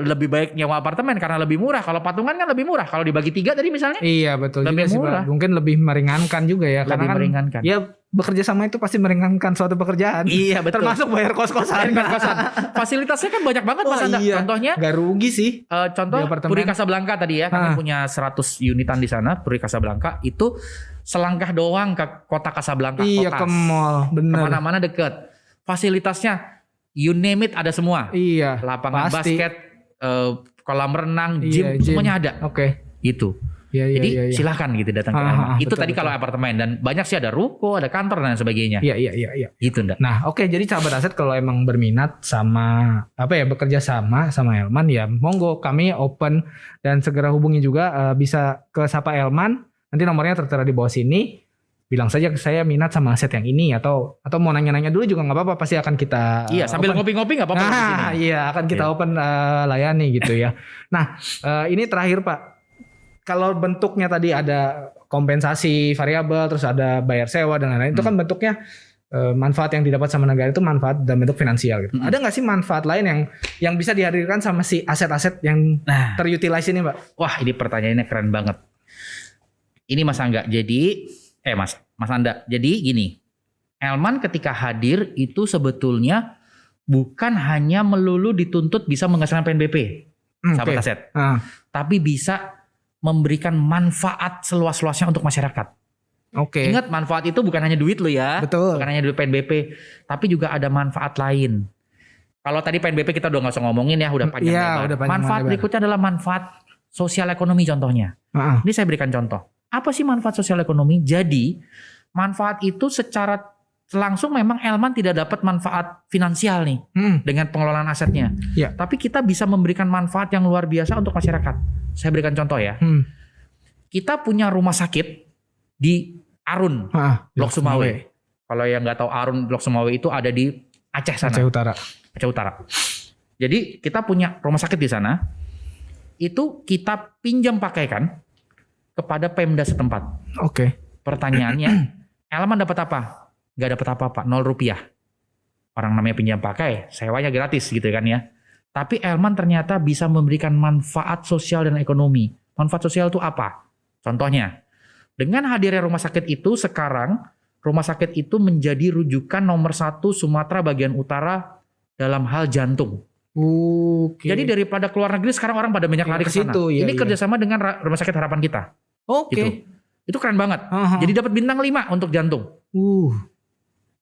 Lebih baik nyewa apartemen karena lebih murah. Kalau patungan kan lebih murah. Kalau dibagi 3 tadi misalnya. Iya betul lebih juga murah. Sih, mungkin lebih meringankan juga ya. Lebih meringankan. Ya bekerja sama itu pasti meringankan suatu pekerjaan. Iya betul. Termasuk bayar kos-kosan. Fasilitasnya kan banyak banget Mas Anda. Iya. Contohnya. Gak rugi sih. Contoh Puri Kasablanka tadi ya. Kami punya 100 unitan di sana. Puri Kasablanka itu selangkah doang ke kota Kasablanka. Iya ke mall. Bener. Kemana-mana deket. Fasilitasnya you name it ada semua. Iya. Lapangan pasti. basket. Kolam renang, gym. Semuanya ada. Oke. Itu. Jadi silahkan gitu datang ke Elman. Itu tadi kalau apartemen dan banyak sih ada ruko, ada kantor dan sebagainya. Iya. Gitu ndak. Nah, oke, jadi sahabat aset kalau emang berminat sama bekerja sama Elman ya, monggo kami open dan segera hubungi juga bisa ke Sapa Elman. Nanti nomornya tertera di bawah sini. Bilang saja saya minat sama aset yang ini atau mau nanya-nanya dulu juga nggak apa-apa, pasti akan kita sambil ngopi-ngopi nggak apa-apa. Iya, akan kita open layani gitu ya. Nah, ini terakhir Pak. Kalau bentuknya tadi ada kompensasi variabel, terus ada bayar sewa dan lain-lain, itu kan bentuknya manfaat yang didapat sama negara itu manfaat dalam bentuk finansial gitu. Ada nggak sih manfaat lain yang bisa dihadirkan sama si aset-aset yang terutilize ini, Pak? Wah, ini pertanyaannya keren banget. Ini Mas Angga. Jadi Mas Anda. Jadi gini, Elman ketika hadir itu sebetulnya bukan hanya melulu dituntut bisa menghasilkan PNBP, sahabat aset, tapi bisa memberikan manfaat seluas-luasnya untuk masyarakat. Ingat manfaat itu bukan hanya duit lo ya, betul. Bukan hanya duit PNBP, tapi juga ada manfaat lain. Kalau tadi PNBP kita udah nggak usah ngomongin ya, udah panjang lebar. Manfaat berikutnya adalah manfaat sosial ekonomi contohnya. Ini saya berikan contoh. Apa sih manfaat sosial ekonomi? Jadi manfaat itu secara langsung memang Elman tidak dapat manfaat finansial nih dengan pengelolaan asetnya. Tapi kita bisa memberikan manfaat yang luar biasa untuk masyarakat. Saya berikan contoh ya. Kita punya rumah sakit di Arun, Lok Sumawe. Kalau yang nggak tahu Arun, Lok Sumawe itu ada di Aceh sana. Aceh Utara. Jadi kita punya rumah sakit di sana. Itu kita pinjam pakaikan kepada Pemda setempat. Pertanyaannya, Elman dapat apa? Gak dapat apa-apa, 0 rupiah. Orang namanya pinjam pakai, sewanya gratis gitu kan ya. Tapi Elman ternyata bisa memberikan manfaat sosial dan ekonomi. Manfaat sosial itu apa? Contohnya, dengan hadirnya rumah sakit itu sekarang, rumah sakit itu menjadi rujukan nomor 1 Sumatera bagian utara dalam hal jantung. Jadi daripada keluar negeri sekarang orang pada banyak lari ke sana. Ini kerjasama dengan Rumah Sakit Harapan Kita. Gitu. Itu keren banget. Jadi dapat bintang 5 untuk jantung.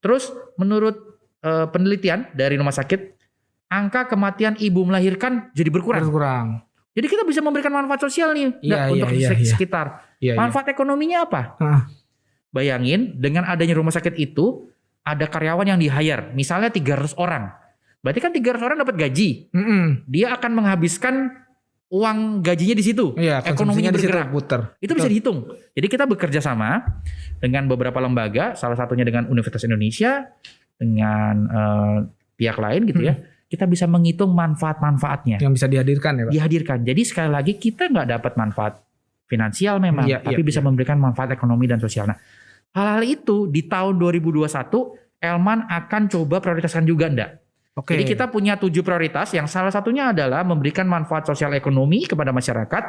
Terus menurut penelitian dari rumah sakit, angka kematian ibu melahirkan jadi berkurang. Jadi kita bisa memberikan manfaat sosial nih untuk sekitar. Manfaat ekonominya apa? Bayangin dengan adanya rumah sakit itu ada karyawan yang di-hire, misalnya 300 orang. Berarti kan 300 orang dapat gaji. Dia akan menghabiskan uang gajinya di situ. Ekonominya bergerak. Itu bisa dihitung. Jadi kita bekerja sama dengan beberapa lembaga, salah satunya dengan Universitas Indonesia, pihak lain gitu ya, kita bisa menghitung manfaat-manfaatnya. Yang bisa dihadirkan ya Pak? Dihadirkan. Jadi sekali lagi kita nggak dapat manfaat finansial memang, tapi bisa memberikan manfaat ekonomi dan sosial. Nah, hal-hal itu di tahun 2021 Elman akan coba prioritaskan juga enggak? Oke. Jadi kita punya 7 prioritas yang salah satunya adalah memberikan manfaat sosial ekonomi kepada masyarakat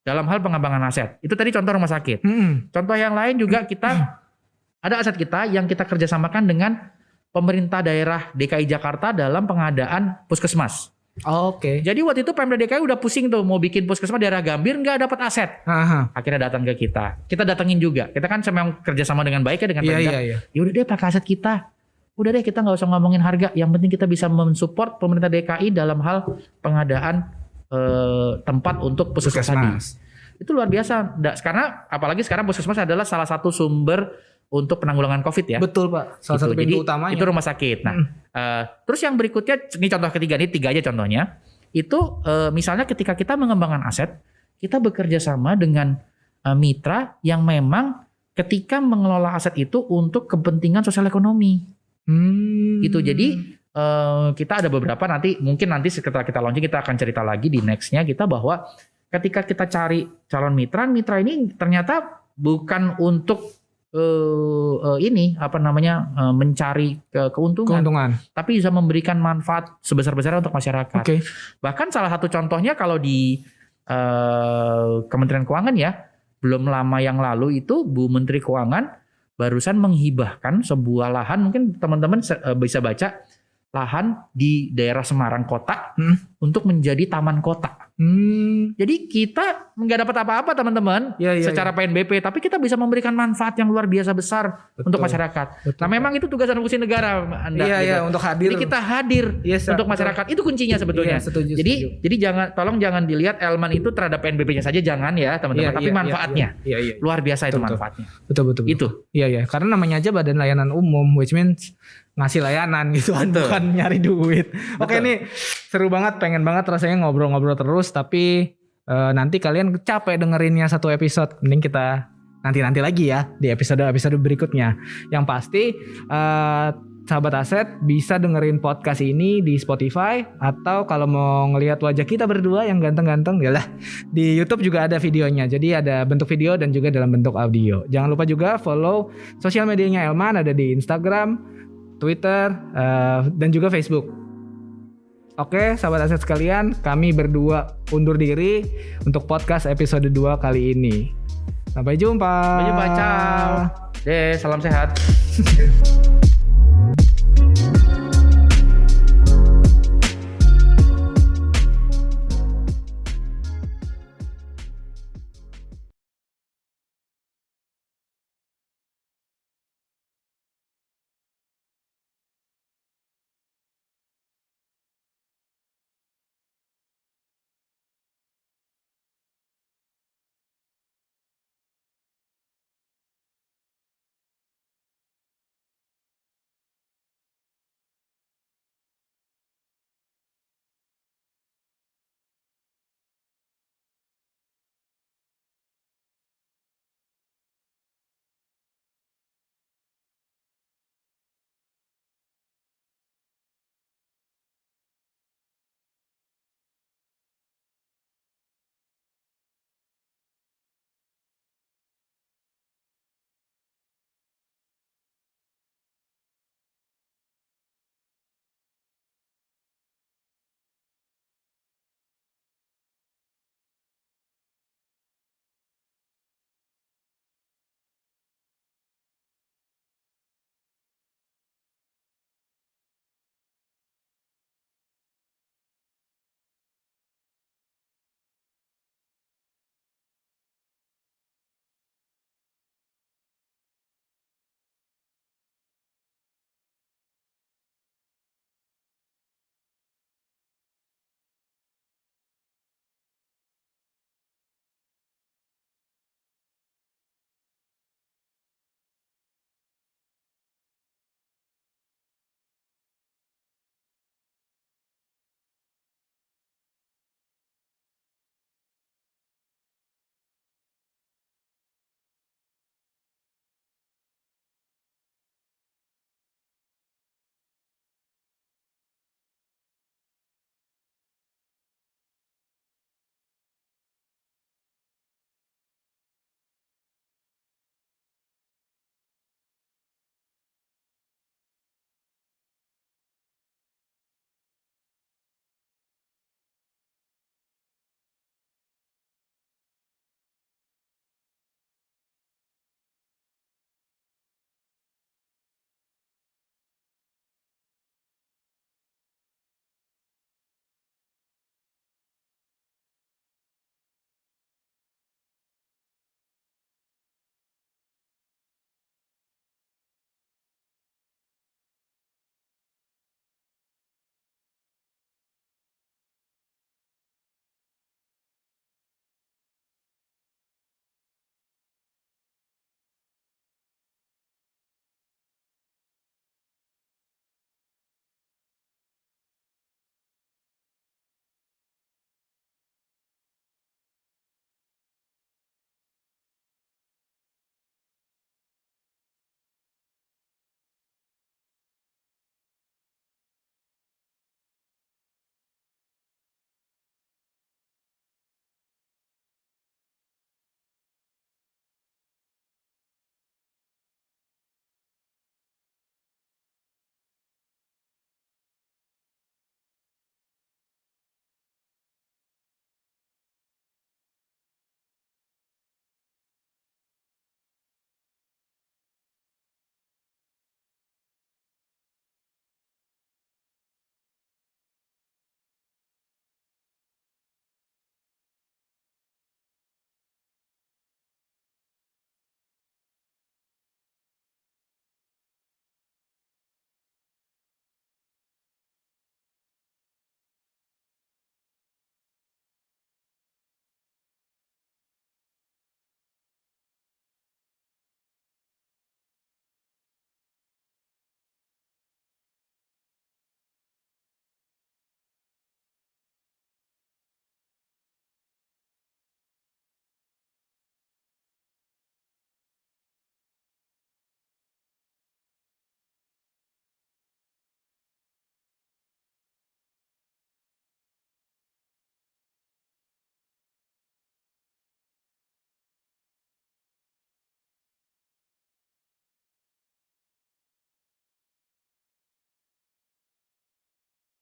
dalam hal pengembangan aset. Itu tadi contoh rumah sakit. Contoh yang lain juga kita ada aset kita yang kita kerjasamakan dengan pemerintah daerah DKI Jakarta dalam pengadaan puskesmas. Oke. Jadi waktu itu Pemda DKI udah pusing tuh mau bikin puskesmas daerah Gambir nggak dapat aset. Akhirnya datang ke kita. Kita datengin juga. Kita kan memang kerjasama dengan baik ya dengan Pemda. Ya udah deh pakai aset kita. Udah deh kita nggak usah ngomongin harga. Yang penting kita bisa mensupport pemerintah DKI dalam hal pengadaan tempat untuk puskesmas tadi. Itu luar biasa. Karena apalagi sekarang puskesmas adalah salah satu sumber untuk penanggulangan COVID ya. Betul Pak. Salah satu pintu utamanya. Itu rumah sakit. Nah, terus yang berikutnya, ini contoh ketiga, ini 3 aja contohnya. Itu misalnya ketika kita mengembangkan aset, kita bekerja sama dengan mitra yang memang ketika mengelola aset itu untuk kepentingan sosial ekonomi. Gitu. Jadi kita ada beberapa mungkin nanti setelah kita launching kita akan cerita lagi di nextnya kita bahwa ketika kita cari calon mitra ini ternyata bukan untuk mencari keuntungan, tapi bisa memberikan manfaat sebesar-besarnya untuk masyarakat. Bahkan salah satu contohnya kalau di Kementerian Keuangan ya, belum lama yang lalu itu Bu Menteri Keuangan barusan menghibahkan sebuah lahan, mungkin teman-teman bisa baca, lahan di daerah Semarang Kota untuk menjadi taman kota. Jadi kita nggak dapat apa-apa teman-teman secara PNBP, tapi kita bisa memberikan manfaat yang luar biasa besar untuk masyarakat. Nah memang itu tugas dan fungsi negara Anda. Untuk hadir. Jadi kita hadir untuk masyarakat. Itu kuncinya sebetulnya. Jadi tolong jangan dilihat Elman itu terhadap PNBP-nya saja, jangan ya teman-teman. Tapi manfaatnya luar biasa itu manfaatnya. Betul. Itu. Iya. Karena namanya aja Badan Layanan Umum, which means ngasih layanan gitu, bukan nyari duit. Oke, ini seru banget, pengen banget rasanya ngobrol-ngobrol terus, tapi nanti kalian capek dengerinnya satu episode. Mending kita nanti lagi ya di episode berikutnya. Yang pasti sahabat aset bisa dengerin podcast ini di Spotify, atau kalau mau ngelihat wajah kita berdua yang ganteng-ganteng yalah, di YouTube juga ada videonya. Jadi ada bentuk video dan juga dalam bentuk audio. Jangan lupa juga follow sosial medianya Elman, ada di Instagram, Twitter, dan juga Facebook. Oke, sahabat aset sekalian, kami berdua undur diri untuk podcast episode 2 kali ini. Sampai jumpa. Ciao. Salam sehat.